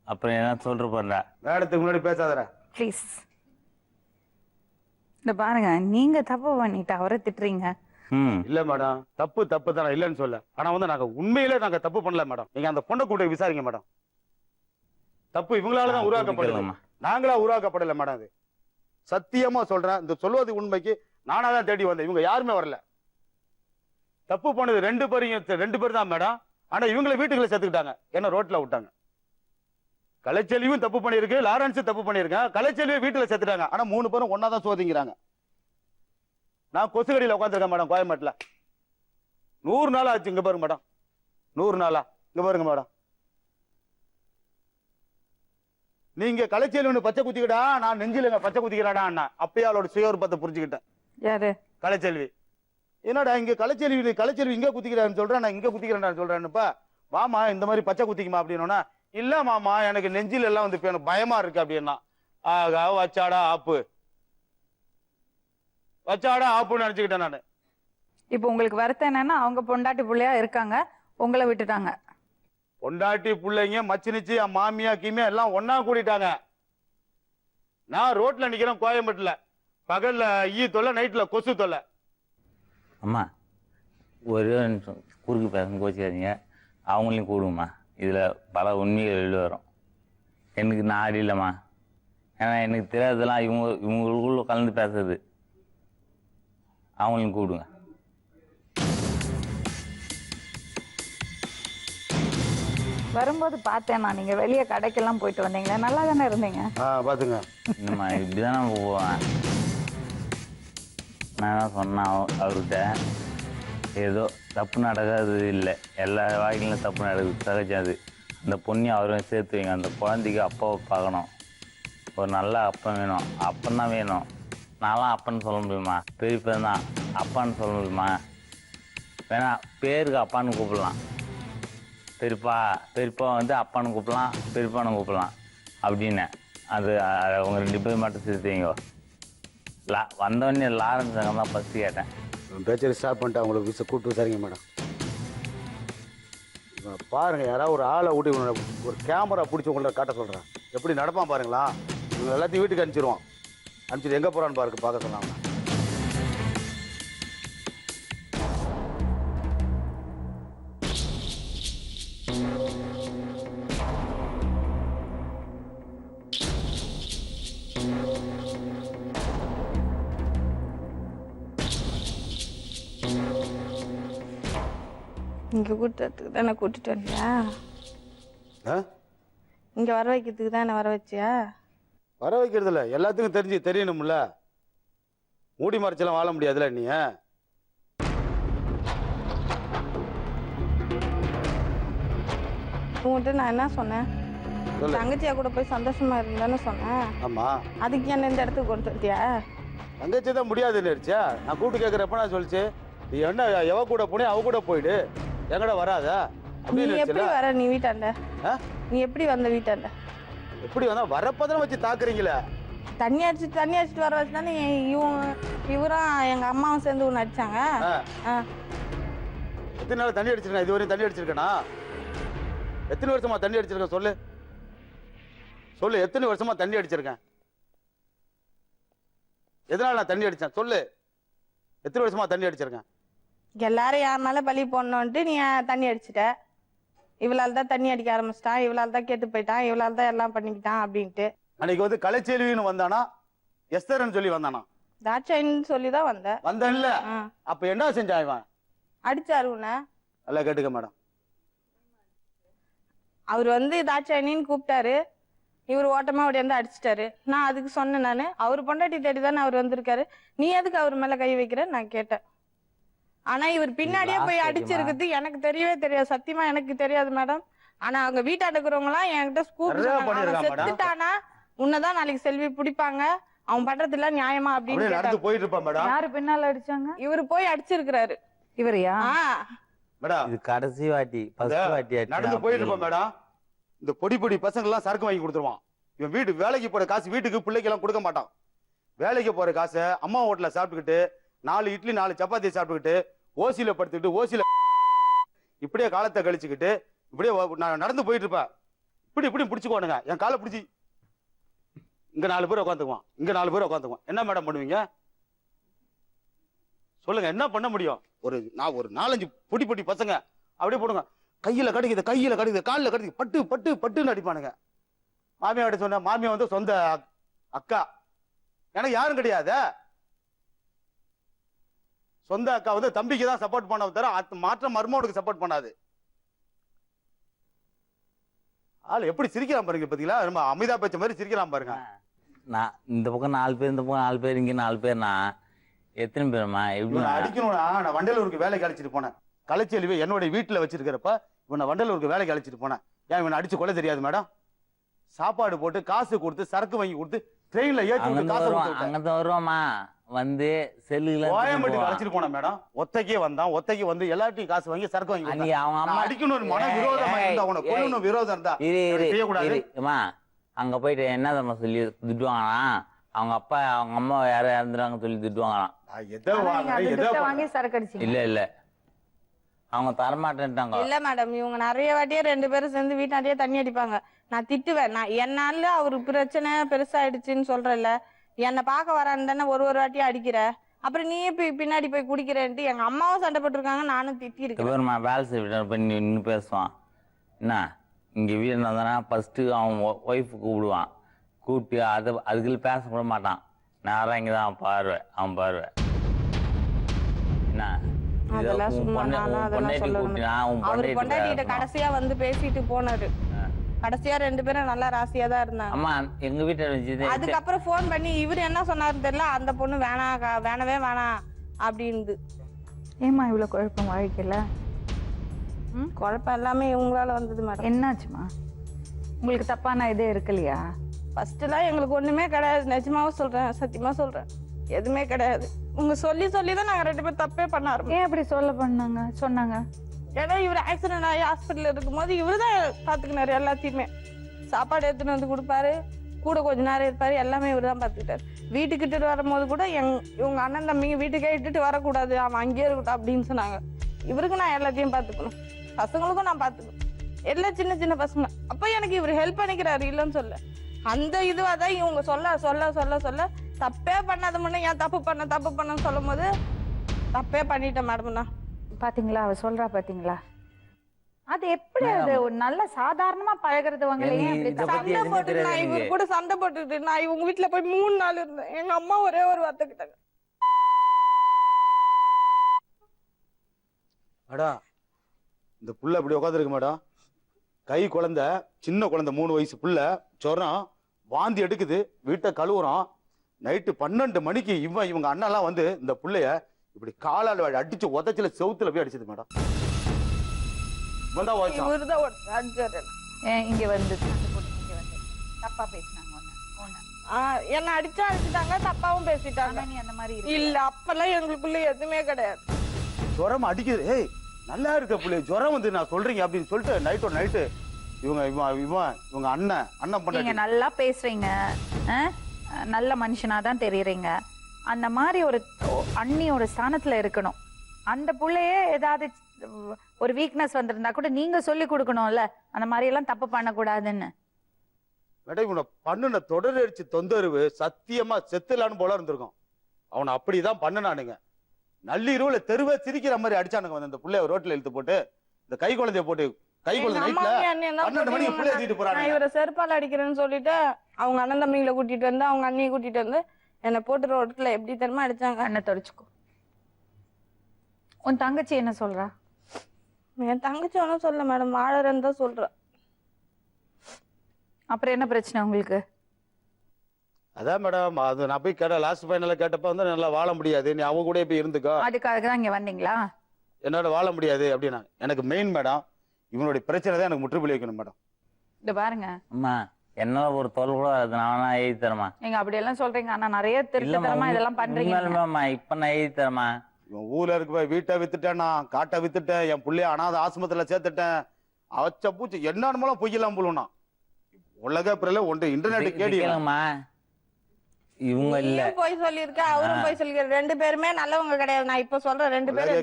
அப்புறம் என்ன சொல்ற போறா? மேடத்துக்கு முன்னாடி பேசாதடா ப்ளீஸ். இந்த பாருங்க, நீங்க தப்பு பண்ணிட்டு அவரை திட்டுறீங்க. இல்ல மேடம், தப்பு தானே, இல்லன்னு சொல்ல. ஆனா வந்து நாங்க உண்மையிலே தப்பு பண்ணல மேடம். நீங்க அந்த பொண்ணை கூட விசாரிங்க மேடம். தப்பு இவங்களாலதான் உருவாக்கப்படல, நாங்களா உருவாக்கப்படல மேடம். அது சத்தியமா சொல்றேன், இந்த சொல்வது உண்மைக்கு. நானாதான் தேடி வந்தேன், இவங்க யாருமே வரல. தப்பு பண்ணது 2 பேர் தான் மேடம். ஆனா இவங்களை வீட்டுக்குள்ள சேர்த்துக்கிட்டாங்க, என்ன ரோட்ல விட்டாங்க. கலைச்செல்வியும் தப்பு பண்ணிருக்கு, லாரன்ஸ் தப்பு பண்ணிருக்கேன். கலைச்செல்வியை வீட்டுல சேர்த்துட்டாங்க. ஆனா 3 பேரும் ஒன்னாதான் சோதிங்கிறாங்க. நான் கொசுகடியில் உட்காந்துருக்கேன் மேடம், கோயம்பேட்டில். 100 நாள் ஆச்சு. இங்க பாருங்க மேடம், 100 நாளா? இங்க பாருங்க மேடம், நீங்க கலைச்செல்வி பச்சை குத்திக்கிட்டா, நான் நெஞ்சில பச்சை குத்திக்கிறாடா அண்ணா. அப்பயே அவளோட சுயரூபத்தை புரிஞ்சுக்கிட்டேன். யாரு? கலைச்செல்வி. என்னடா இங்க கலைச்செல்வி இங்க குத்திக்கிறான்னு சொல்றேன், நான் இங்க குத்திக்கிறேன் சொல்றேன்னுப்பா. மாமா இந்த மாதிரி பச்சை குத்திக்குமா அப்படின்னா, இல்ல மாமா எனக்கு நெஞ்சில எல்லாம் வந்து எனக்கு பயமா இருக்கு அப்படின்னா. ஆகா வச்சாடா ஆப்புன்னு நினைச்சுக்கிட்டேன் நானு. இப்போ உங்களுக்கு வருத்தம் என்னன்னா, அவங்க பொண்டாட்டி புள்ளையா இருக்காங்க, உங்களை விட்டுட்டாங்க. பொண்டாட்டி பிள்ளைங்க மச்சினிச்சு மாமியா கீமியா எல்லாம் ஒன்னா கூடிட்டாங்க. நான் ரோட்ல நிக்கிறேன் கோயம்பேட்டுல. பகல்ல ஈ தொல்லை, நைட்ல கொசு தொல்லை. அம்மா ஒரே நிமிஷம் குறுக்கு பேச கோச்சிக்காதீங்க. அவங்களையும் கூடுமா, இதில் பல உண்மைகள் வெளியே வரும். எனக்கு நான் ஆடி இல்லைம்மா. ஏன்னா எனக்கு தெரியாததெல்லாம் இவங்களுக்குள்ள கலந்து பேசுறது. அவங்களையும் கூடுங்க. வரும்போது பார்த்தேன் நான், நீங்க வெளியே கடைக்கெல்லாம் போயிட்டு வந்தீங்களே, நல்லா தானே இருந்தீங்க. பாத்துங்க, என்னம்மா இப்படிதான் நம்ம போவேன். நான் தான் சொன்னேன் அவர்கிட்ட, ஏதோ தப்பு நடக்காது இல்லை, எல்லா வாழ்க்கையிலும் தப்பு நடக்குது, சகஜம் அது. அந்த பொண்ணை அவரும் சேர்த்து வைங்க. அந்த குழந்தைக்கு அப்பாவை பார்க்கணும். ஒரு நல்ல அப்பன் வேணும், அப்பன் தான் வேணும். நான்லாம் அப்பன்னு சொல்ல முடியுமா? பெரியப்பன் தான் அப்பான்னு சொல்ல முடியுமா? வேணா பேருக்கு அப்பான்னு கூப்பிடலாம். பெரியப்பா வந்து அப்பான்னு கூப்பிடலாம், பெரியப்பான்னு கூப்பிடலாம் அப்படின்னு. அது அவங்க 2 பேர் மட்டும் சேர்த்து வைங்க. வந்தோடனே லாரன்ஸ் அங்கே தான் ஃபஸ்ட்டு கேட்டேன். பேச்சரி ஸ்டாப் பண்ணிட்டு அவங்களுக்கு கூப்பிட்டு விசாரிங்க மேடம். பாருங்க, யாராவது ஒரு ஆளை ஊட்டி ஒரு கேமரா பிடிச்சி உங்களை காட்ட சொல்றேன். எப்படி நடப்பான் பாருங்களா. இவங்க எல்லாத்தையும் வீட்டுக்கு அனுப்பிச்சிருவோம். அனுப்பிச்சிட்டு எங்கே போகிறான்னு பாருக்கு பார்க்க சொன்னாங்க. இங்கே கூட்டுறதுக்கு தானே கூட்டிட்டு வந்தியா? ஆ? இங்கே வர வைக்கிறதுக்கு தானே வர வச்சியா? வர வைக்கிறது இல்லை, எல்லாத்துக்கும் தெரியணும்ல. மூடி மறைச்செல்லாம் வாழ முடியாதுல்ல நீ. உங்கள்கிட்ட நான் என்ன சொன்னேன்? சொல்லு. தங்கச்சியா கூட போய் சந்தோஷமா இருந்தானே சொன்னேன். ஆமா, அதுக்கு என்ன இந்த இடத்துக்கு கொண்டு வந்துட்டியா? தங்கச்சி தான் முடியாதுன்னு இருச்சா. நான் கூப்பிட்டு கேட்குறப்ப நான் சொல்லிச்சு, நீ என்ன எவ கூட போனே அவ கூட போயிடு, எங்கட வராதா நீ அப்படின்னு எப்படி இருந்துச்சுல. வர? நீ வீட்டாண்ட ஆ? நீ எப்படி வந்த வீட்டாண்ட? எப்படி வந்தா வரப்பதான் வச்சு தாக்குறீங்களே. தண்ணி அடிச்சுட்டு வர வச்சு தானே இவரும் எங்க அம்மாவும் சேர்ந்து ஒன்று அடிச்சாங்க. ஆ. ஆ. எத்தனை நாள் தண்ணி அடிச்சிருக்கேன்? இதுவரையும் தண்ணி அடிச்சிருக்கேனா? எத்தனை வருஷமா தண்ணி அடிச்சிருக்கேன் சொல்லு சொல்லு. எத்தனை வருஷமா தண்ணி அடிச்சிருக்கேன்? எதனால நான் தண்ணி அடிச்சேன் சொல்லு. எத்தனை வருஷமா தண்ணி அடிச்சிருக்கேன்? எல்லாரும் யார் மேல பழி போடணுன்ட்டு நீ தண்ணி அடிச்சிட்ட. இவளால் தான் தண்ணி அடிக்க ஆரம்பிச்சிட்டான், இவளால் தான் கேட்டு போயிட்டான், இவளால் தான் எல்லாம் பண்ணிக்கிட்டான் அப்படின்ட்டு. அன்னைக்கு வந்து கலைச்செல்வின்னு வந்தானா, எஸ்தர்ன்னு சொல்லி வந்தானா? தாட்சாயின்னு சொல்லி தான் வந்த. வந்தேன்ல. ஆ. அப்ப என்ன செஞ்சான் இவன்? அடிச்சாரு உன்னை. நல்லா கேட்டுக்க மேடம். அவர் வந்து தாட்சாயினின்னு கூப்பிட்டாரு, இவர் ஓட்டமா ஓடியாந்து அடிச்சிட்டாரு. நான் அதுக்கு சொன்னேன், நானு அவர் பொண்டாட்டி தேடி தானே அவர் வந்திருக்காரு, நீ எதுக்கு அவர் மேல கை வைக்கிற நான் கேட்டேன். ஆனா இவர் பின்னாடியே போய் அடிச்சிருக்குது எனக்கு தெரியவே தெரியாது, சத்தியமா எனக்கு தெரியாது மேடம். ஆனா அவங்க வீட்டாண்ட இருக்கிறவங்க எல்லாம் என்கிட்ட நிறைய பண்ணிருக்கான் மேடம். செத்துட்டானா உன்னதான் நாளைக்கு செல்வி பிடிப்பாங்க, அவன் பண்றது எல்லாம் நியாயமா அப்படியே அப்படின்னு நடந்து கேட்டாங்க. போயிட்டு இருப்பான் மேடம். யாரு பின்னால அடிச்சாங்க? இவரு போய் அடிச்சிருக்கிறாரு. இவரையா? மேடம் இது கடைசி வாட்டி, ஃபர்ஸ்ட் வாட்டி நடந்து போயிட்டு இருப்பான் மேடம். இந்த பொடி பசங்க எல்லாம் சரக்கு வாங்கி கொடுத்துருவான். இவன் வீட்டு வேலைக்கு போற காசு வீட்டுக்கு பிள்ளைக்கு எல்லாம் கொடுக்க மாட்டான். வேலைக்கு போற காசை அம்மா ஹோட்டல்ல சாப்பிட்டுக்கிட்டு 4 இட்லி 4 சப்பாத்தி சாப்பிட்டுக்கிட்டு ஓசியில படுத்துக்கிட்டு ஓசியில இப்படியே காலத்தை கழிச்சுக்கிட்டு இப்படியே நான் நடந்து போயிட்டு இருப்பேன். இப்படி பிடிச்சுக்கோனுங்க, என் காலை பிடிச்சி இங்க 4 பேர் உட்காந்துக்குவான், இங்க 4 பேர் உட்காந்துக்குவான். என்ன மேடம் பண்ணுவீங்க சொல்லுங்க? என்ன பண்ண முடியும்? ஒரு 4-5 பொடி பசங்க அப்படியே போடுங்க, கையில கடிக்குது காலில் கடிக்குது, பட்டுன்னு அடிப்பானுங்க. மாமியாட்ட சொன்ன, மாமியா வந்து சொந்த அக்கா, எனக்கு யாரும் கிடையாது. சொந்த அக்கா வந்து தம்பிக்கு தான் சப்போர்ட் பண்ண தவிர மாற்ற மருமகனுக்கு சப்போர்ட் பண்ணாது. ஆள் எப்படி சிரிக்கிறான் பாருங்க, பாத்தீங்களா? ரொம்ப அமிதா பேச்ச மாதிரி சிரிக்கிறான் பாருங்க. நான் இந்த பக்கம் 4 பேர், இந்த பக்கம் 4 பேர், இங்க 4 பேர்னா எத்தனை பேருமா? எப்படி அடிக்கணும்னா நான் வண்டலூருக்கு வேலைக்கு அழைச்சிட்டு போனேன். கலைச்செல்வி என்னுடைய வீட்டுல வச்சிருக்கிறப்ப இவனை வண்டலூருக்கு வேலைக்கு அழைச்சிட்டு போனேன். ஏன் இவனை அடிச்சு கொள்ள தெரியாது மேடம்? சாப்பாடு போட்டு காசு கொடுத்து சரக்கு வாங்கி கொடுத்து ட்ரெயின்ல ஏற்றி விட்டு காசு கொடுத்து அங்கதான் வருவாமா வந்து செல்லுல கோயம்பேட்டுக்கு அழைச்சிட்டு போனேன் மேடம். ஒத்தைக்கே வந்து எல்லாத்தையும் காசு வாங்கி சரக்கு வாங்கி அன்னைக்கு அவங்க அம்மா அடிக்கணும் மன விரோதமா இருந்தா, உனக்கு கொல்லணும் விரோதம் இருந்தா செய்யக்கூடாது. அங்க போயிட்டு என்ன தம்மா சொல்லி திட்டுவாங்களாம், அவங்க அப்பா அவங்க அம்மா யார இறந்துறாங்க சொல்லி திட்டுவாங்களாம். வாங்கி சரக்கு அடிச்சீங்க? இல்ல அவங்க தரமாட்டேன்ட்டாங்க. இல்ல மேடம், இவங்க நிறைய வாட்டியே 2 பேரும் சேர்ந்து வீட்டாண்டியே தண்ணி அடிப்பாங்க. நான் திட்டுவேன், நான் என்னால அவரு பிரச்சனை பெருசாயிடுச்சுன்னு சொல்றேன்ல, என்னை பார்க்க வரான்னு தானே ஒரு வாட்டியும் அடிக்கிற, அப்புறம் நீயே பின்னாடி போய் குடிக்கிறேன்ட்டு எங்க அம்மாவும் சண்டை போட்டிருக்காங்க, நானும் திட்டி இருக்கேன். வேலை செய்ய பண்ணி நின்று பேசுவான். என்ன இங்க வீடு இருந்தா ஃபர்ஸ்ட் அவன் ஒய்ஃபு கூப்பிடுவான், கூப்பிட்டு அதுக்குள்ள பேச கூட மாட்டான். நேரம் இங்கதான் அவன் பார்வை என்ன அதெல்லாம் சும்மா நானும் அதெல்லாம் சொல்லணும். அவரு பொண்டாட்டிகிட்ட கடைசியா வந்து பேசிட்டு போனாரு. கடைசியா 2 பேரும் நல்லா ராசியா தான் இருந்தாங்க. அம்மா எங்க வீட்டுல அதுக்கப்புறம் போன் பண்ணி இவரு என்ன சொன்னாரு தெரியல, அந்த பொண்ணு வேணவே வேணாம் அப்படின்னு. ஏமா இவ்வளவு குழப்பம் வாழ்க்கையில? குழப்பம் எல்லாமே இவங்களால வந்தது மேடம். என்னாச்சுமா? உங்களுக்கு தப்பான இதே இருக்கலையா? ஃபர்ஸ்ட் எல்லாம் எங்களுக்கு ஒண்ணுமே கிடையாது, நிஜமாவும் சொல்றேன், சத்தியமா சொல்றேன், எதுவுமே கிடையாது. உங்க சொல்லி தான் நாங்க 2 பேரும் தப்பே பண்ண ஆரம்பிச்சோம். ஏன் அப்படி சொன்னாங்க? ஏன்னா இவர் ஆக்சிடென்ட் ஆகி ஹாஸ்பிட்டல் இருக்கும்போது இவரு தான் பாத்துக்கினாரு எல்லாத்தையுமே. சாப்பாடு எடுத்துன்னு வந்து கொடுப்பாரு, கூட கொஞ்ச நேரம் இருப்பாரு, எல்லாமே இவரு தான் பாத்துக்கிட்டாரு. வீட்டுக்கிட்டு வரும்போது கூட இவங்க அண்ணன் தம்பிங்க வீட்டுக்கே இட்டுட்டு வரக்கூடாது, அவன் அங்கேயே இருக்கட்டும் அப்படின்னு சொன்னாங்க. இவருக்கு நான் எல்லாத்தையும் பாத்துக்கணும், பசங்களுக்கும் நான் பாத்துக்கணும், எல்லாம் சின்ன பசங்க. அப்ப எனக்கு இவர் ஹெல்ப் பண்ணிக்கிறாரு, இல்லைன்னு சொல்ல. அந்த இதுவாதான் இவங்க சொல்ல தப்பே பண்ணாத முன்ன ஏன் தப்பு பண்ண சொல்லும் போது தப்பே பண்ணிட்டேன் மேடம்னா. பாத்தீங்களா அவ சொல்றா? பாத்தீங்களா அது எப்படி? அது ஒரு நல்ல சாதாரணமா பழகிறது. சண்டை போட்டு நான் இவரு கூட சண்டை போட்டுட்டு நான் இவங்க வீட்டுல போய் 3 நாள் இருந்தேன். எங்க அம்மா ஒரே ஒரு வார்த்தை கிட்டாங்க. அடா இந்த புள்ள இப்படி உட்காந்துருக்கு மேடம். கை குழந்தை, சின்ன குழந்தை, 3 வயசு புள்ள, ஜுரம், வாந்தி எடுக்குது, வீட்டை கழுவுறோம். நைட்டு 12 மணிக்கு இவங்க அண்ணெல்லாம் வந்து இந்த புள்ளைய இப்படி காலால் அடிச்சு உதச்சில செவுத்துல போய் அடிச்சது மேடம். இவன் தான் உதைச்சான். இவருதான் அடிச்சாரு. இங்க வந்து சண்டை போட்டு இங்க வந்து தப்பா பேசினாங்க ஒண்ணு. என்ன அடிச்சிட்டாங்க, தப்பாவும் பேசிட்டாங்க. ஆனா நீ அந்த மாதிரி இருக்கு. இல்ல அப்பெல்லாம் எங்களுக்குள்ள எதுவுமே கிடையாது. ஜுரம் அடிக்குது, ஏய் நல்லா இருக்க புள்ளை ஜுரம் வந்து நான் சொல்றீங்க அப்படின்னு சொல்லிட்டு நைட்டு இவங்க அண்ணன் பண்ண நீங்க நல்லா பேசுறீங்க, நல்ல மனுஷனா தான் தெரியுறீங்க. அந்த மாதிரி ஒரு அண்ணியோட ஸ்தானத்துல இருக்கணும். அந்த புள்ளையே ஏதாவது ஒரு வீக்னஸ் வந்திருந்தா கூட நீங்க சொல்லி கொடுக்கணும்ல, அந்த மாதிரி எல்லாம் தப்பு பண்ணக்கூடாதுன்னு. மேடம் இவனை பண்ணுன தொடரடிச்சு தொந்தரவு சத்தியமா செத்துலான்னு போல இருந்திருக்கும். அவனை அப்படிதான் பண்ணுனானுங்க. நள்ளிரவுல தெருவே சிரிக்கிற மாதிரி அடிச்சானுங்க வந்து அந்த புள்ளைய ரோட்ல இழுத்து போட்டு, இந்த கை குழந்தைய போட்டு கை குழந்தை நைட்ல 12 மணிக்கு புள்ளைய தூக்கிட்டு நான் போறாங்க. இவரை செருப்பால் அடிக்கிறேன்னு சொல்லிட்டு அவங்க அண்ணன் தம்பிங்களை கூட்டிட்டு வந்து அவங்க அண்ணியை கூட்டிட்டு வந்து என்னை போட்டு ரோட்ல எப்படி தெரியுமா அடிச்சாங்க. கண்ணை தொடச்சுக்கோ. உன் தங்கச்சி என்ன சொல்றா? என் தங்கச்சி ஒன்றும் சொல்ல மேடம், வாழறேன்னு தான் சொல்றா. அப்புறம் என்ன பிரச்சனை உங்களுக்கு? அதான் மேடம், அது நான் போய் கேட்ட லாஸ்ட் ஃபைனல்ல கேட்டப்ப வந்து நல்லா வாழ முடியாது, நீ அவங்க கூட போய் இருந்துக்கோ, அதுக்காக தான் இங்க வந்தீங்களா? என்னோட வாழ முடியாது அப்படின்னா. எனக்கு மெயின் மேடம் இவனுடைய பிரச்சனை தான் எனக்கு முற்றுப்புள்ளி வைக்கணும் மேடம். இது பாருங்க அம்மா என்ன ஒரு தொல் கூட அது நான் எழுதி தரமா. நீங்க அப்படி எல்லாம் சொல்றீங்க, ஆனா நிறைய திருத்தமா இதெல்லாம் பண்றீங்க. இப்ப நான் எழுதி தரமா. இவன் ஊர்ல இருக்கு போய் வீட்டை வித்துட்டேன், நான் காட்டை வித்துட்டேன், என் புள்ளைய அனாத ஆசிரமத்துல சேர்த்துட்டேன், அவச்ச பூச்சி என்னன்னு பொய்யெல்லாம் புழுனா உலக பிறல ஒன்று இன்டர்நெட் கேடியலாமா. இவங்க இல்ல போய் சொல்லியிருக்க, அவரும் போய் சொல்லிருக்காரு. 2 பேருமே நல்லவங்க கிடையாது. நான் இப்ப சொல்றேன் 2 பேரும்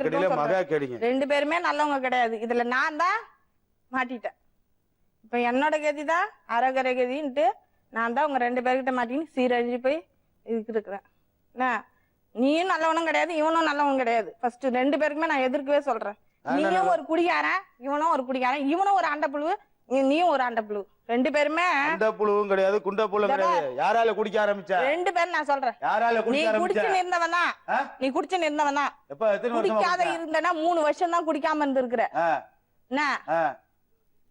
2 பேருமே நல்லவங்க கிடையாது. இதுல நான் தான் மாட்டிட்டேன். இப்ப என்னோட கதி தான் அரகரை கதின்ட்டு நான் தான் உங்க 2 பேர்கிட்ட மாட்டின்னு சீரழிஞ்சு போய் இதுக்கு இருக்கிறேன். என்ன நீயும் நல்லவனும் கிடையாது, இவனும் நல்லவன் கிடையாது. ஃபர்ஸ்ட் 2 பேருக்குமே நான் எதிர்க்கவே சொல்றேன். நீயும் ஒரு குடிகாரன், இவனும் ஒரு குடிகாரன், இவனும் ஒரு அண்டப்புழு, நீயும் ஒரு அண்டப்புழு. 2 பேருமே அண்டப்புழுவும் கிடையாது, குண்டப்புழுவும் கிடையாது. யாரால குடிக்க ஆரம்பிச்சா? 2 பேரும் நான் சொல்றேன். யாரால குடிக்க ஆரம்பிச்சா? நீ குடிச்சு நின்றவன் தான். நீ குடிச்சு நின்றவன் தான். எப்ப எத்தனை வருஷமா குடிக்காத இருந்தனா 3 வருஷம் தான் குடிக்காம இருந்திருக்கிற. என்ன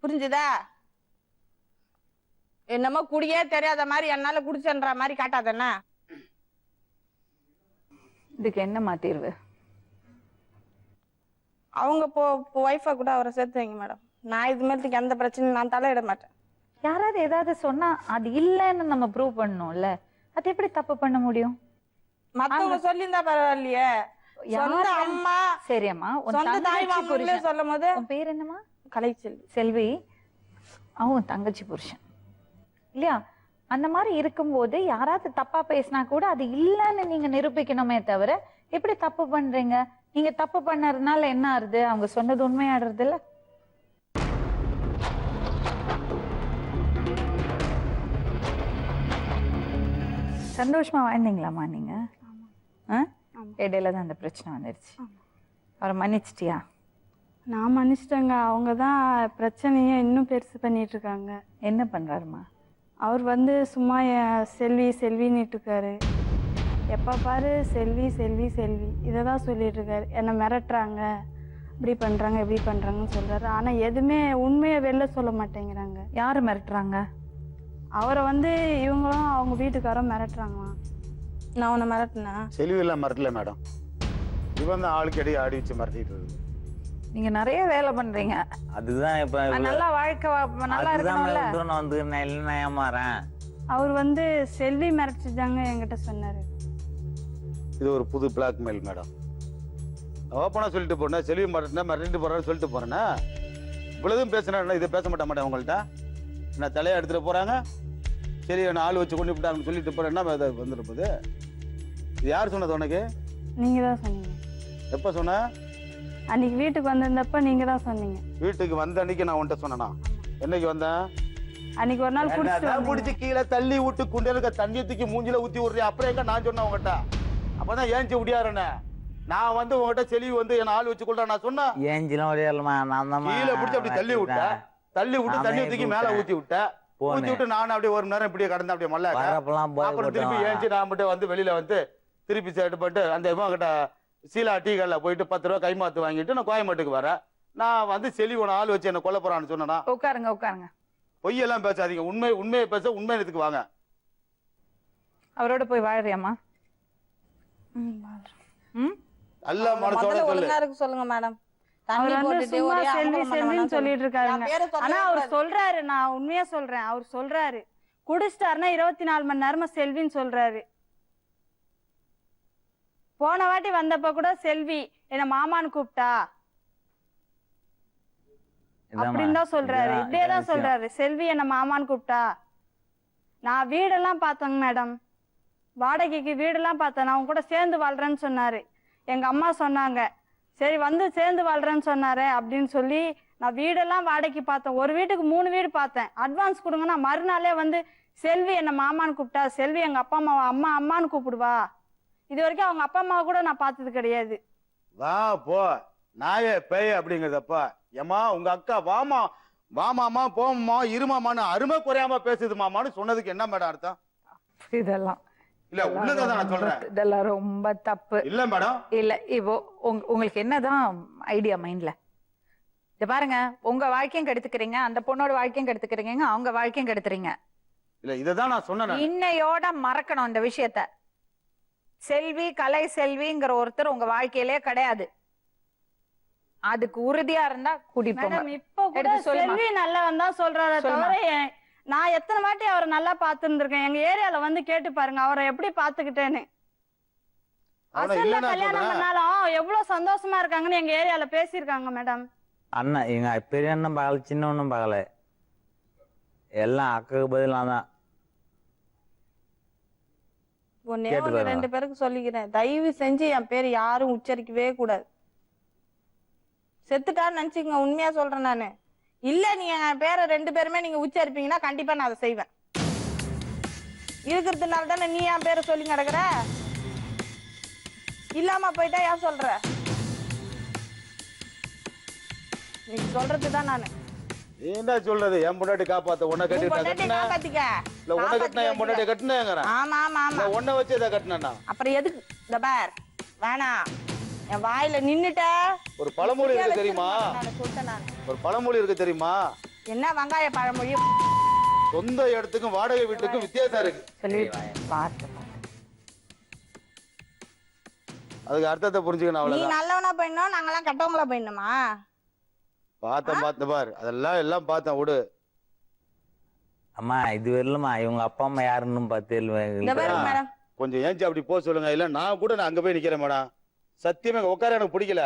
புரிஞ்சுதா? என்னமோ குடியே தெரியாத மாதிரி என்னால குடிச்சன்ற மாதிரி காட்டாதண்ணா. இதுக்கு என்னமா தீர்வு? அவங்க ஒய்ஃபா கூட அவரை சேர்த்து வைங்க மேடம். நான் இது மாதிரி எந்த பிரச்சனையும் நான் தலையிட மாட்டேன். யாராவது ஏதாவது சொன்னா அது இல்லைன்னு நம்ம ப்ரூவ் பண்ணணும்ல, அது எப்படி தப்பு பண்ண முடியும்? மத்தவங்க சொல்லியிருந்தா பரவாயில்லையே. சொந்த அம்மா சரி அம்மா, சொந்த தாய் மாமன்களே சொல்லும் போது. உன் பேர் என்னம்மா? கலைச்செல்வி. செல்வி. அவன் தங்கச்சி புருஷன் இல்லையா? அந்த மாதிரி இருக்கும்போது யாராவது தப்பா பேசினா கூட அது இல்லைன்னு நீங்க நிரூபிக்கணுமே தவிர எப்படி தப்பு பண்றீங்க? நீங்க தப்பு பண்ணறதுனால என்ன ஆறுது? அவங்க சொன்னது உண்மையாடுறது இல்ல. சந்தோஷமா வாழ்ந்தீங்களாம்மா நீங்க? இடையில தான் அந்த பிரச்சனை வந்துருச்சு. அவரை மன்னிச்சிட்டியா? நான் மன்னிச்சிட்டேங்க. அவங்க தான் பிரச்சனையை இன்னும் பெருசு பண்ணிட்டு இருக்காங்க. என்ன பண்றாருமா? அவர் வந்து சும்மா செல்வி செல்வின்னுட்டு இருக்காரு. எப்போ பாரு செல்வி செல்வி செல்வி இதை தான் சொல்லிட்டு இருக்காரு. என்னை மிரட்டுறாங்க, இப்படி பண்ணுறாங்க இப்படி பண்ணுறாங்கன்னு சொல்கிறாரு. ஆனால் எதுவுமே உண்மையை வெளில சொல்ல மாட்டேங்கிறாங்க. யார் மிரட்டுறாங்க? அவரை வந்து இவங்களும் அவங்க வீட்டுக்காரும் மிரட்டுறாங்களாம். நான் உன்னை மிரட்டினா? செல்வி எல்லாம் மிரட்டல மேடம், இவன் தான் ஆளுக்கு இடையே ஆடி வச்சு மிரட்டிட்டு இருக்கு. நீங்க நிறைய வேலை பண்றீங்க. அதுதான் இப்ப நல்லா வாழ்க்கை நல்லா இருக்கணும்ல. வந்து நான் இல்லைன்னா ஏமாறேன். அவர் வந்து செல்வி மிரட்டிதாங்க என்கிட்ட சொன்னாரு. இது ஒரு புது பிளாக்மெயில் மேடம். ஓப்பனா சொல்லிட்டு போனேன், செல்வி மிரட்டிட்டு போறான்னு சொல்லிட்டு போறேன்னா இவ்வளவும் பேசினா இதை பேச மாட்டேன் மேடம். உங்கள்கிட்ட என்ன தலையை எடுத்துட்டு போறாங்க, சரி நான் ஆள் வச்சு கொண்டு விட்டாங்கன்னு சொல்லிட்டு போறேன். என்ன வந்துட்டு போகுது? இது யார் சொன்னது உனக்கு? நீங்க தான் சொன்னீங்க. எப்ப சொன்ன? அன்னைக்கு வீட்டுக்கு வந்திருந்தப்ப நீங்க தான் சொன்னீங்க. வீட்டுக்கு வந்த அன்னைக்கு நான் உன்கிட்ட சொன்னேனா? என்னைக்கு வந்தேன்? அன்னைக்கு ஒரு நாள் பிடிச்சி கீழே தள்ளி விட்டு குண்டே இருக்க தண்ணியை தூக்கி மூஞ்சில ஊத்தி விடுறேன். அப்புறம் எங்க நான் சொன்னேன் உங்ககிட்ட? அப்பதான் ஏஞ்சி முடியாருன்னு நான் வந்து உங்ககிட்ட செல்வி வந்து என் ஆள் வச்சு கொள்றேன் நான் சொன்னேன். ஏஞ்சிலாம் முடியாதுமா, நான் தான் கீழே பிடிச்சி அப்படி தள்ளி விட்டேன். தள்ளி விட்டு தண்ணி தூக்கி மேல ஊத்தி விட்டேன். ஊத்தி விட்டு நானும் அப்படியே 1 மணி நேரம் இப்படியே கடந்து அப்படியே மல்ல. அப்புறம் திருப்பி ஏஞ்சி நான் மட்டும் வந்து வெளியில வந்து திருப்பி சேட்டு போட்டு அந்த இவன் கிட்ட சீலா டீ கடையில் போயிட்டு 10 ரூபா கைமாத்து வாங்கிட்டு நான் கோயம்பேட்டுக்கு வரேன். நான் வந்து செல்வி ஆள் வச்சு என்ன கொல்ல போறான்னு சொன்னா? உட்காருங்க உட்காருங்க. பொய்யெல்லாம் பேசாதீங்க, உண்மையை பேச உண்மை இதுக்கு வாங்க. அவரோட போய் வாழறியாமா? நல்ல மனசோட சொல்லு. ஒழுங்கா இருக்கு சொல்லுங்க மேடம். அவர் தண்ணி வந்து போட்டுட்டு சும்மா ஒரே செல்வி அமர்க்களம் செல்வின்னு பண்ண சொல்லிட்டு இருக்காருங்க. என் பேரை சொல்லவே ஆனா அவர் கூடாது. சொல்றாரு, நான் உண்மையா சொல்றேன், அவர் சொல்றாரு குடிச்சிட்டாருன்னா 24 மணி நேரமா செல்வின்னு சொல்றாரு. போன வாட்டி வந்தப்ப கூட செல்வி என்ன மாமான்னு கூப்பிட்டா அப்படின்னு தான் சொல்றாரு. இப்படியேதான் சொல்றாரு, செல்வி என்ன மாமான்னு கூப்பிட்டா. நான் வீடெல்லாம் பார்த்தேங்க மேடம், வாடகைக்கு வீடெல்லாம் பார்த்தேன். நான் அவங்க கூட சேர்ந்து வாழ்றேன்னு சொன்னாரு. எங்க அம்மா சொன்னாங்க, சரி வந்து சேர்ந்து வாழ்றேன்னு சொன்னாரு அப்படின்னு சொல்லி நான் வீடெல்லாம் வாடகைக்கு பார்த்தேன். ஒரு வீட்டுக்கு 3 வீடு பார்த்தேன். அட்வான்ஸ் கொடுங்கன்னா மறுநாளே வந்து செல்வி என்ன மாமான்னு கூப்பிட்டா, செல்வி எங்க அப்பா அம்மாவை அம்மான்னு கூப்பிடுவா. இது வரைக்கும் அவங்க அப்பா அம்மாவை கூட நான் பார்த்தது கிடையாது. வா போ நாயே பேய் அப்படிங்கிறதப்பா. ஏமா உங்க அக்கா வாமாமா போமாமா இருமாமான்னு அருமை குறையாம பேசுது மாமான்னு சொன்னதுக்கு என்ன மேடம் அர்த்தம்? இதெல்லாம் இல்ல உள்ளதான் நான் சொல்றேன். இதெல்லாம் ரொம்ப தப்பு இல்ல மேடம். இல்ல இப்போ உங்களுக்கு என்னதான் ஐடியா மைண்ட்ல? இத பாருங்க, உங்க வாழ்க்கையும் கெடுத்துக்கிறீங்க, அந்த பொண்ணோட வாழ்க்கையும் கெடுத்துக்கிறீங்க, அவங்க வாழ்க்கையும் கெடுத்துறீங்க. இல்ல இததான் நான் சொன்னேன். இன்னையோட மறக்கணும் இந்த விஷயத்த. செல்வி கலை செல்விங்கிற ஒருத்தர் உங்க வாழ்க்கையிலே கிடையாது. அதுக்கு உறுதியா இருந்தா கூட்டிட்டு போங்க. மேடம் இப்ப கூட எடுத்து சொல்லுமா. செல்வி நல்லவன் தான் சொல்றாரே சொல்லுமா. தவிர நான் எத்தனை வாட்டி அவரை நல்லா பாத்துருந்திருக்கேன். எங்க ஏரியால வந்து கேட்டு பாருங்க அவரை எப்படி பாத்துக்கிட்டேன்னு. அவனை அசல்ல இல்ல நான் கல்யாணம் சொல்றேன். பண்ணாலும் எவ்வளவு சந்தோஷமா இருக்காங்கன்னு எங்க ஏரியால பேசியிருக்காங்க மேடம். அண்ணா எங்க பெரிய அண்ணன் பார்க்கல, சின்ன ஒன்றும் பார்க்கல, எல்லாம் அக்காவுக்கு பதிலாக தான். ஒன்னே கேட்டு ஒண்ணு பாருங்க. 2 பேருக்கு சொல்லிக்கிறேன், தயவு செஞ்சு என் பேர் யாரும் உச்சரிக்கவே கூடாது. செத்துட்டான்னு நினைச்சுங்க, உண்மையா சொல்றேன் நானு. இல்ல நீங்க என் பேரை 2 பேருமே நீங்க உச்சரிப்பீங்கன்னா கண்டிப்பா நான் அதை செய்வேன். இருக்கிறதுனால தானே நீ என் பேரை சொல்லி கிடக்குற. இல்லாம போயிட்டா ஏன் சொல்ற? நீ சொல்றதுதான் நானு. நீ என்ன சொல்றது? என் பொண்டாட்டி காப்பாத்த உன்னை உன் கட்டிட்டா பொண்டாட்டியை கட்டின காப்பாத்திக்க. இல்ல உன்னை கட்டினா என் பொண்டாட்டி கட்டினேங்கிறேன். ஆமா ஆமா ஆமா. இல்ல உன்னை வச்சு இதை கட்டினா அப்புறம் எதுக்கு இந்த பார் வேணாம். என் வாயில நின்னுட்ட. ஒரு பழமொழி இருக்கு தெரியுமா? சொல்லிட்டேன் நானு. ஒரு பழமொழி இருக்கு தெரியுமா? என்ன வெங்காய பழமொழி? சொந்த இடத்துக்கும் வாடகை வீட்டுக்கும் வித்தியாசம் இருக்கு. சொல்லி பார்த்து அதுக்கு அர்த்தத்தை புரிஞ்சுக்கணும் நீ அவ்வளவுதான். நல்லவனா போயிடணும், நாங்கெல்லாம் கெட்டவங்களா போயிடணுமா? பார்த்த பாரு அதெல்லாம் எல்லாம் பார்த்தேன் விடு. அம்மா இது வரலுமா இவங்க அப்பா அம்மா யாருன்னு இந்த பார்த்து பாருங்க மேடம், கொஞ்சம் ஏஞ்சி அப்படி போக சொல்லுங்க. இல்ல நான் கூட நான் அங்க போய் நிக்கிறேன் மேடம். சத்தியமே உட்கார எனக்கு பிடிக்கல.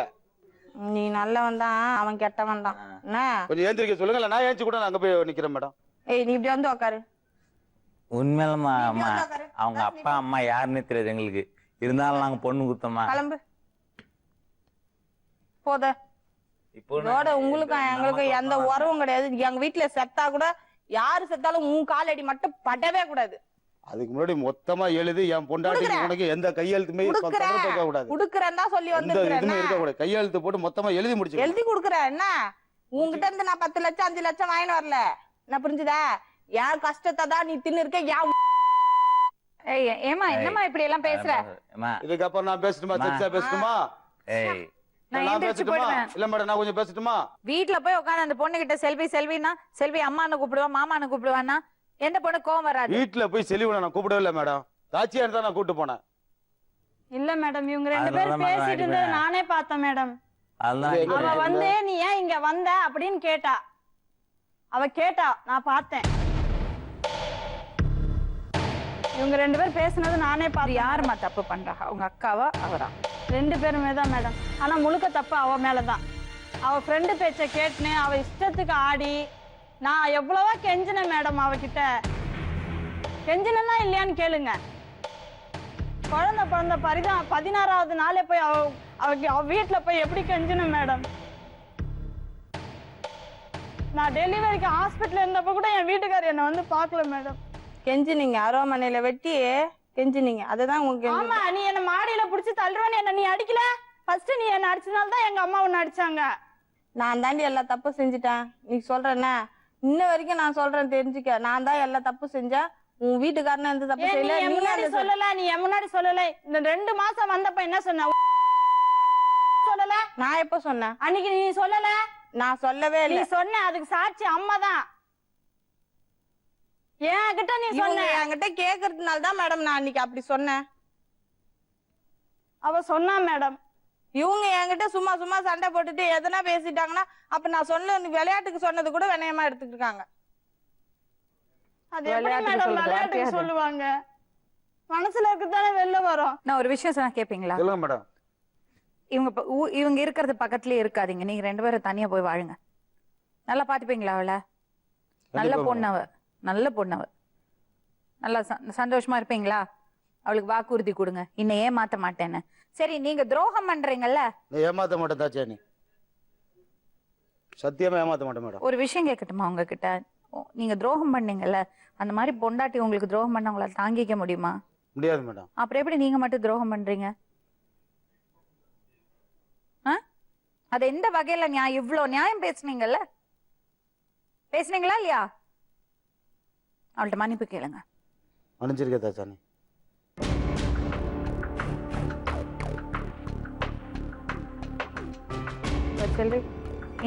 நீ நல்லவன் தான், அவன் கெட்டவன் தான். என்ன? கொஞ்சம் ஏந்திரிக்க சொல்லுங்க. இல்ல நான் ஏஞ்சி கூட நான் அங்க போய் நிக்கிறேன் மேடம். ஏய் நீ இப்படி வந்து உட்காரு. உண்மையிலமா நீ அம்மா வந்து உட்காரு. அவங்க அப்பா அம்மா யாருன்னே தெரியாது எங்களுக்கு. இருந்தாலும் நாங்க பொண்ணு குத்தோமா கிளம்பு போத. இப்போ இதோட உங்களுக்கும் எங்களுக்கும் எந்த உறவும் கிடையாது. எங்க வீட்டுல செத்தா கூட யாரு செத்தாலும் உன் காலடி மட்டும் படவே கூடாது. அதுக்கு முன்னாடி மொத்தமா எழுதி என் பொண்டாட்டி உனக்கு எந்த கையெழுத்துமே இருக்க கூடாது. குடுக்கறேன்னா சொல்லி எந்த இதுமே இருக்க வந்து கூடாது. கையெழுத்து போட்டு மொத்தமா எழுதி முடிச்சு. எழுதி குடுக்குற என்ன? உங்ககிட்ட இருந்து நான் 10 லட்சம் 5 லட்சம் வாங்கிட்டு வரல. என்ன புரிஞ்சுதா? என் கஷ்டத்தை தான் நீ தின்னு இருக்க. ஏய் ஏமா என்னம்மா இப்படி எல்லாம் பேசுற? இதுக்கப்புறம் நான் பேசணுமா? செக்ஸா பேசணுமா? ஏய் நான் நான் எந்திரிச்சு பேசட்டுமா? போயிடுவேன். இல்ல மேடம் நான் கொஞ்சம் பேசட்டுமா? வீட்டுல போய் உட்காந்து அந்த பொண்ணு கிட்ட செல்வி செல்வின்னா செல்வி அம்மான்னு கூப்பிடுவா மாமான்னு கூப்பிடுவான்னா எந்த பொண்ணு கோவம் வராது? வீட்டுல போய் செலிவனை நான் கூப்பிடவே இல்லை மேடம். தாச்சியான்னு தான் நான் கூப்பிட்டு போனேன். இல்ல மேடம், இவங்க 2 அதனால பேரும் தான் நான் பேசிட்டு இருந்தது அடிப்பேன். நானே பார்த்தேன் மேடம். அதுதான் எங்க அவ வந்து நீ ஏன் இங்க வந்த அப்படின்னு கேட்டா. அவ கேட்டா, நான் பார்த்தேன். இவங்க 2 பேரும் பேசுனது நானே அது பார்த்தேன். யாருமா தப்பு பண்றா? உங்க அக்காவா அவரா? 2 பேருமே தான் மேடம். ஆனா முழுக்க தப்பு அவ மேலதான். அவ ஃப்ரெண்டு பேச்ச கேட்டுன்னு அவ இஷ்டத்துக்கு ஆடி நான் எவ்வளவா கெஞ்சினேன் மேடம் அவகிட்ட. கெஞ்சினா இல்லையான்னு கேளுங்க. குழந்தை பிறந்த 16வது நாளே போய் அவ வீட்டுல போய் எப்படி கெஞ்சினேன் மேடம். நான் டெலிவரிக்கு ஹாஸ்பிட்டல் இருந்தப்ப கூட என் வீட்டுக்காரர் என்ன வந்து பாக்கல மேடம். கெஞ்சினீங்க, அரோமனையில வெட்டி கெஞ்சினீங்க. அதுதான் உங்களுக்கு ஆமா, நீ என்ன மாடியில புடிச்சு தள்ளுறவன்னு என்ன நீ அடிக்கல. ஃபர்ஸ்ட் நீ என்ன அடிச்சனால தான் எங்க அம்மா உன்னை அடிச்சாங்க. நான் தாண்டி எல்லா தப்பு செஞ்சுட்டேன். நீ சொல்றேன்னா இன்ன வரைக்கும் நான் சொல்றேன் தெரிஞ்சுக்க. நான் தான் எல்லா தப்பு செஞ்சேன். உன் வீட்டுக்காரன எந்த தப்பு செய்யல. நீ முன்னாடி சொல்லல, நீ முன்னாடி சொல்லல. இந்த 2 மாசம் வந்தப்ப என்ன சொன்ன? சொல்லல. நான் எப்ப சொன்னேன்? அன்னைக்கு நீ சொல்லல. நான் சொல்லவே நீ இல்லை. சொன்ன அதுக்கு சாட்சி அம்மா தான். என்கிட்ட நீ சொன்ன. என்கிட்ட கேக்குறதுனால தான் மேடம் நான் அன்னைக்கு அப்படி சொன்னேன். அவ சொன்னா மேடம். இவங்க என்கிட்ட சும்மா சும்மா சண்டை போட்டுட்டு எதனா பேசிட்டாங்கன்னா அப்ப நான் சொன்ன விளையாட்டுக்கு சொன்னது கூட வினயமா எடுத்துட்டு இருக்காங்க. அது எப்படி மேடம் விளையாட்டுக்கு சொல்லுவாங்க? மனசுல இருக்குதானே வெளில வரும். நான் ஒரு விஷயம் சொன்னா கேப்பீங்களா? சொல்லுங்க மேடம். இவங்க இருக்கிறது பக்கத்துலயே இருக்காதீங்க. நீங்க 2 பேரும் தனியா போய் வாழுங்க. நல்லா பாத்துப்பீங்களா அவளை? நல்ல பொண்ணவ, நல்ல பொண்ணவ. நல்லா சந்தோஷமா இருப்பீங்களா? அவளுக்கு வாக்குறுதி கொடுங்க, இன்னும் ஏமாத்த மாட்டேன்னு. சரி, நீங்க துரோகம் பண்றீங்கல்ல? ஏமாத்த மாட்டேன் தாச்சானி, சத்தியமா ஏமாத்த மாட்டேன் மேடம். ஒரு விஷயம் கேட்கட்டுமா உங்ககிட்ட? நீங்க துரோகம் பண்ணீங்கல்ல, அந்த மாதிரி பொண்டாட்டி உங்களுக்கு துரோகம் பண்ண உங்களால தாங்கிக்க முடியுமா? முடியாது மேடம். அப்புறம் எப்படி நீங்க மட்டும் துரோகம் பண்றீங்க? அது எந்த வகையில நியாயம்? இவ்வளவு நியாயம் பேசுனீங்கல்ல, பேசுனீங்களா இல்லையா? அவள்கிட்ட மன்னிப்பு கேளுங்க. மன்னிச்சிருக்கே தாச்சானி. செல்வி,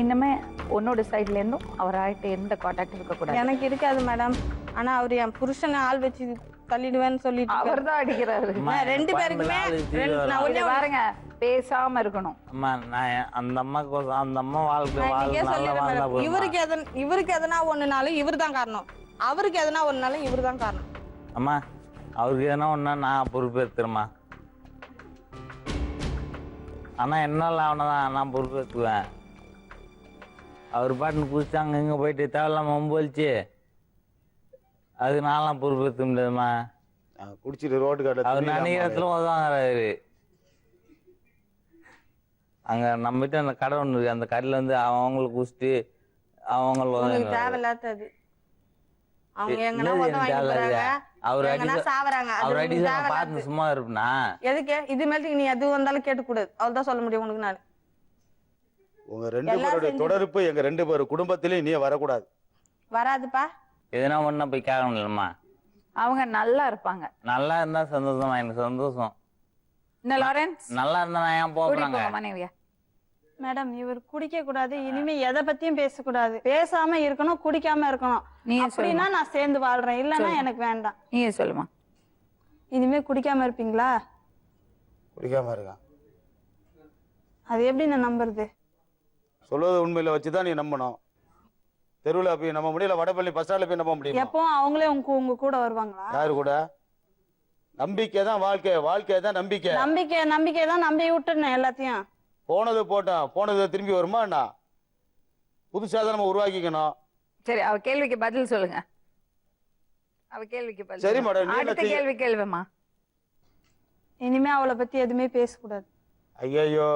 இன்னுமே உன்னோட சைட்ல இருந்தும் அவர் ஆயிட்டு எந்த கான்டாக்ட் இருக்க கூடாது. எனக்கு இருக்காது மேடம். ஆனா அவர் என் புருஷனை ஆள் வச்சு தள்ளிடுவேன்னு சொல்லிட்டு அவர் தான் அடிக்கிறாரு. 2 பேருக்குமே நான் ஒண்ணே பாருங்க, பேசாம இருக்கணும். அம்மா நான் அந்த அம்மாக்கு அந்த அம்மா வாழ்க்கை இவருக்கு எதனா ஒண்ணுனாலும் இவர் தான் காரணம், அவருக்கு எதனா ஒண்ணுனாலும் இவர் தான் காரணம். அம்மா அவருக்கு எதனா ஒண்ணா நான் பொறுப்பேற்றுறேம்மா. ஆனா என்னால அவனைதான் நான் பொறுப்பேற்றுவேன். அவர் பாட்டுன்னு குதிச்சாங்க இங்க போயிட்டு தேவையில்லாம ஒம்பொழிச்சு, அது நான்லாம் பொறுப்பேற்ற முடியாதுமா. குடிச்சிட்டு ரோட்டு காட்ட அவர் நினைக்கிறதுல உதவாங்கிறாரு. அங்க நம்ம கிட்ட அந்த கடை ஒண்ணு இருக்கு, அந்த கடையில வந்து அவங்களுக்கு குடிச்சிட்டு அவங்களுக்கு தேவையில்லாதது. அவங்க எங்கன்னா அவர் அடி பார்த்து சும்மா இருப்பா. எதுக்கு இது மேலத்துக்கு நீ எது வந்தாலும் கேட்டுக்கூடாது, அவள்தான் சொல்ல முடியும் உனக்கு. நான் உங்க 2 பேருடைய தொடர்பு எங்க 2 பேர் குடும்பத்திலயும் நீ வரக்கூடாது. வராதுப்பா. எதனா ஒண்ணா போய் கேட்கணும் இல்லம்மா. அவங்க நல்லா இருப்பாங்க. நல்லா இருந்தா சந்தோஷமா, எனக்கு சந்தோஷம். இந்த லாரன்ஸ் நல்லா இருந்தா நான் ஏன் போறாங்க மனைவியா? மேடம் இவர் குடிக்க கூடாது, இனிமே எதை பத்தியும் பேசக்கூடாது, பேசாம இருக்கணும், குடிக்காம இருக்கணும். அப்படின்னா நான் சேர்ந்து வாழ்றேன், இல்லன்னா எனக்கு வேண்டாம். நீயே சொல்லுமா. இனிமே குடிக்காம இருப்பீங்களா? குடிக்காம இருக்கான். அது எப்படி நான் நம்புறது? சொல்வது உண்மையில வச்சுதான் நீ நம்பணும். தெருவில் போய் நம்ப முடியல, வடபள்ளி பஸ் ஸ்டாண்ட்ல போய் நம்ப முடியும். எப்போ அவங்களே உங்க கூட வருவாங்களா? யாரு கூட? நம்பிக்கை தான் வாழ்க்கை, வாழ்க்கை தான் நம்பிக்கை. நம்பிக்கை தான் நம்பி விட்டுருந்தேன் எல்லாத்தையும். போனது போட்டோம், போனது திரும்பி வருமா என்ன? புதுசா தான் நம்ம உருவாக்கிக்கணும். சரி, அவ கேள்விக்கு பதில் சொல்லுங்க. அவ கேள்விக்கு பதில். சரி மேடம், அடுத்த கேள்வி கேள்விமா. இனிமே அவளை பத்தி எதுவுமே பேசக்கூடாது. ஐயோ,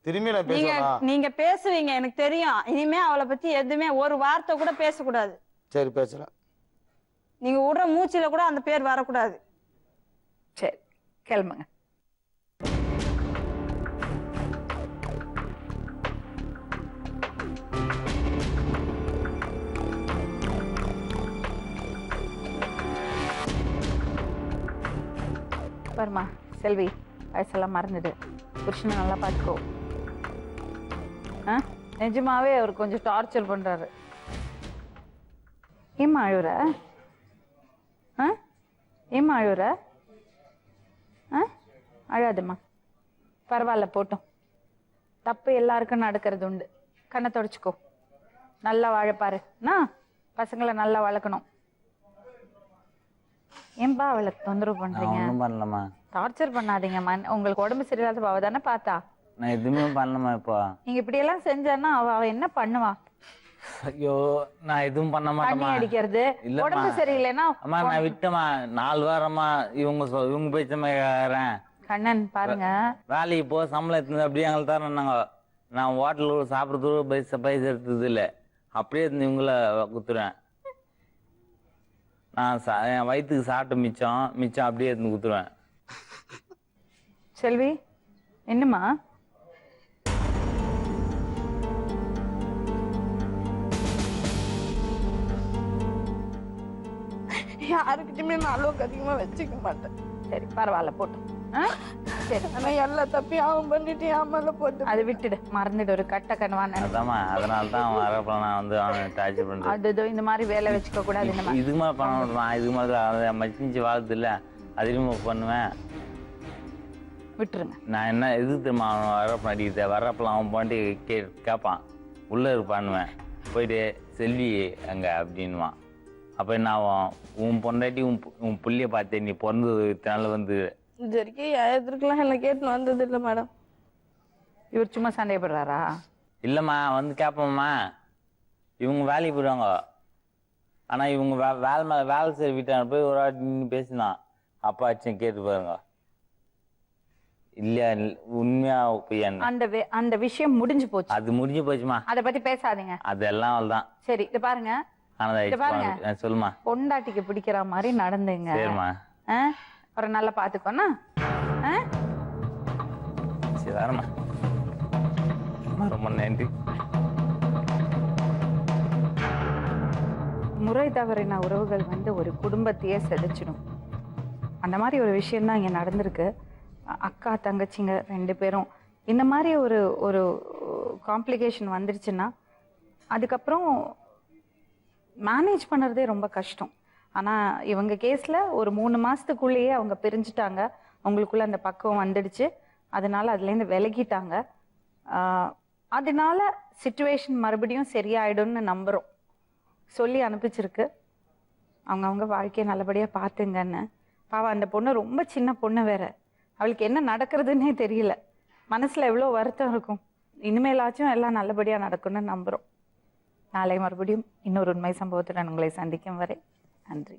திரும்பி நான் பேசணும். நீங்க பேசுவீங்க எனக்கு தெரியும். இனிமே அவளை பத்தி எதுவுமே ஒரு வார்த்தை கூட பேசக்கூடாது. சரி, பேசலாம். நீங்க விடுற மூச்சில கூட அந்த பேர் வரக்கூடாது. சரி, கிளம்புங்க. வருமா செல்வி, வயசெல்லாம் மறந்துடு, புருஷனை நல்லா பார்த்துக்கோ. நிஜமாவே அவர் கொஞ்சம் டார்ச்சர் பண்றாரு. ஏம்மா அழுவுற? ஏம்மா அழுவுற? அழாதுமா, பரவாயில்ல, போட்டோம். தப்பு எல்லாருக்கும் நடக்கிறது உண்டு. கண்ணை தொடச்சிக்கோ, நல்லா வாழப்பாரு. பசங்களை நல்லா வளர்க்கணும். ஏன்பா அவளை தொந்தரவு பண்றீங்க? பண்ணலமா, டார்ச்சர் பண்ணாதீங்க. உங்களுக்கு உடம்பு சரியில்லாத அவ தானே பார்த்தா. நான் எதுவுமே பண்ணலமா. இப்போ நீங்க இப்படி எல்லாம் செஞ்சான்னா அவ என்ன பண்ணுவா? ஐயோ, நான் எதுவும் பண்ண மாட்டேன். அடிக்கிறது, உடம்பு சரியில்லைன்னா அம்மா நான் விட்டமா 4 வாரமா இவங்க பேச்சமா கேக்குறேன். கண்ணன் பாருங்க, வேலைக்கு போ, சம்பளம் எடுத்து அப்படியே எங்களுக்கு தரேன்னாங்க. நான் ஹோட்டலுக்கு சாப்பிட்றதுக்கு பைசா எடுத்தது இல்லை, அப்படியே இவங்கள குத்துறேன். நான் என் வயிற்றுக்கு சாப்பிட்டு மிச்சம் அப்படியே எடுத்து குத்துருவேன். செல்வி, என்னம்மா? யாருக்கிட்டுமே நான் அளவுக்கு அதிகமா வச்சுக்க மாட்டேன். சரி, பரவாயில்ல, போட்டோம். சரி ஆனா எல்லா தப்பையும் அவன் பண்ணிட்டு என் மேல போட்டு அதை விட்டுடு, மறந்துடு, ஒரு கட்ட கனவான. அதாம்மா, அதனால தான் அவன் வரப்ப நான் வந்து அவனை டார்ச்சர் பண்ணுறேன். அது இந்த மாதிரி வேலை வச்சுக்க கூடாது. இந்த மாதிரி இதுக்கு மேலே பண்ண விடுவான், இதுக்கு மேலே மச்சிஞ்சி வாழ்த்து இல்லை, அதிகமாக பண்ணுவேன். விட்டுருங்க. நான் என்ன எதுக்கு தெரியுமா அவன் வரப்ப அடிக்கிறத, வரப்பெல்லாம் அவன் பாண்டி கேட்பான், உள்ளே இருப்பான்னுவேன். போயிட்டு செல்வி அங்கே அப்படின்வான். அப்போ என்ன ஆகும், உன் பொண்டாட்டி உன் புள்ளிய பார்த்தேன், நீ பிறந்தது இத்தனால வந்து இது வரைக்கும் எதிர்க்கலாம் என்ன கேட்டு வந்தது இல்லை மேடம். இவர் சும்மா சந்தேகப்படுறாரா? இல்லைம்மா, வந்து கேட்போம்மா, இவங்க வேலைக்கு போயிடுவாங்க. ஆனால் இவங்க வேலை செய்ய வீட்டான போய் ஒரு வாட்டி நின்று பேசினான், அப்பா ஆச்சும் கேட்டு பாருங்க. இல்லையா உண்மையா பொய்யான்னு அந்த விஷயம் முடிஞ்சு போச்சு. அது முடிஞ்சு போச்சுமா, அதை பத்தி பேசாதீங்க. அதெல்லாம் அவள்தான். சரி இது பாருங்க, சொல்லுமா, பொண்டாட்டிக்கு பிடிக்கிற மாதிரி நடந்துங்க. சரிம்மா, ஒரு நல்லா பாத்துக்கோண்ணா. சரி வரமா, ரொம்ப நன்றி. முறை தவறின உறவுகள் வந்து ஒரு குடும்பத்தையே செதைச்சிடும். அந்த மாதிரி ஒரு விஷயம்தான் இங்கே நடந்திருக்கு. அக்கா தங்கச்சிங்க 2 பேரும் இந்த மாதிரி ஒரு காம்ப்ளிகேஷன் வந்துருச்சுன்னா அதுக்கப்புறம் மேனேஜ் பண்ணுறதே ரொம்ப கஷ்டம். ஆனால் இவங்க கேஸில் ஒரு 3 மாதத்துக்குள்ளேயே அவங்க பிரிஞ்சுட்டாங்க. அவங்களுக்குள்ள அந்த பக்குவம் வந்துடுச்சு. அதனால அதுலேருந்து விலகிட்டாங்க. அதனால சிச்சுவேஷன் மறுபடியும் சரியாயிடும்னு நம்புகிறோம். சொல்லி அனுப்பிச்சிருக்கு. அவங்க வாழ்க்கையை நல்லபடியாக பார்த்துங்கன்னு. பாவம் அந்த பொண்ணு ரொம்ப சின்ன பொண்ணு வேற. அவளுக்கு என்ன நடக்கிறதுன்னே தெரியல. மனசில் எவ்வளோ வருத்தம் இருக்கும். இனிமேலாச்சும் எல்லாம் நல்லபடியாக நடக்கும்னு நம்புகிறோம். நாளை மறுபடியும் இன்னொரு உண்மை சம்பவத்துடன் உங்களை சந்திக்கும் வரை நன்றி.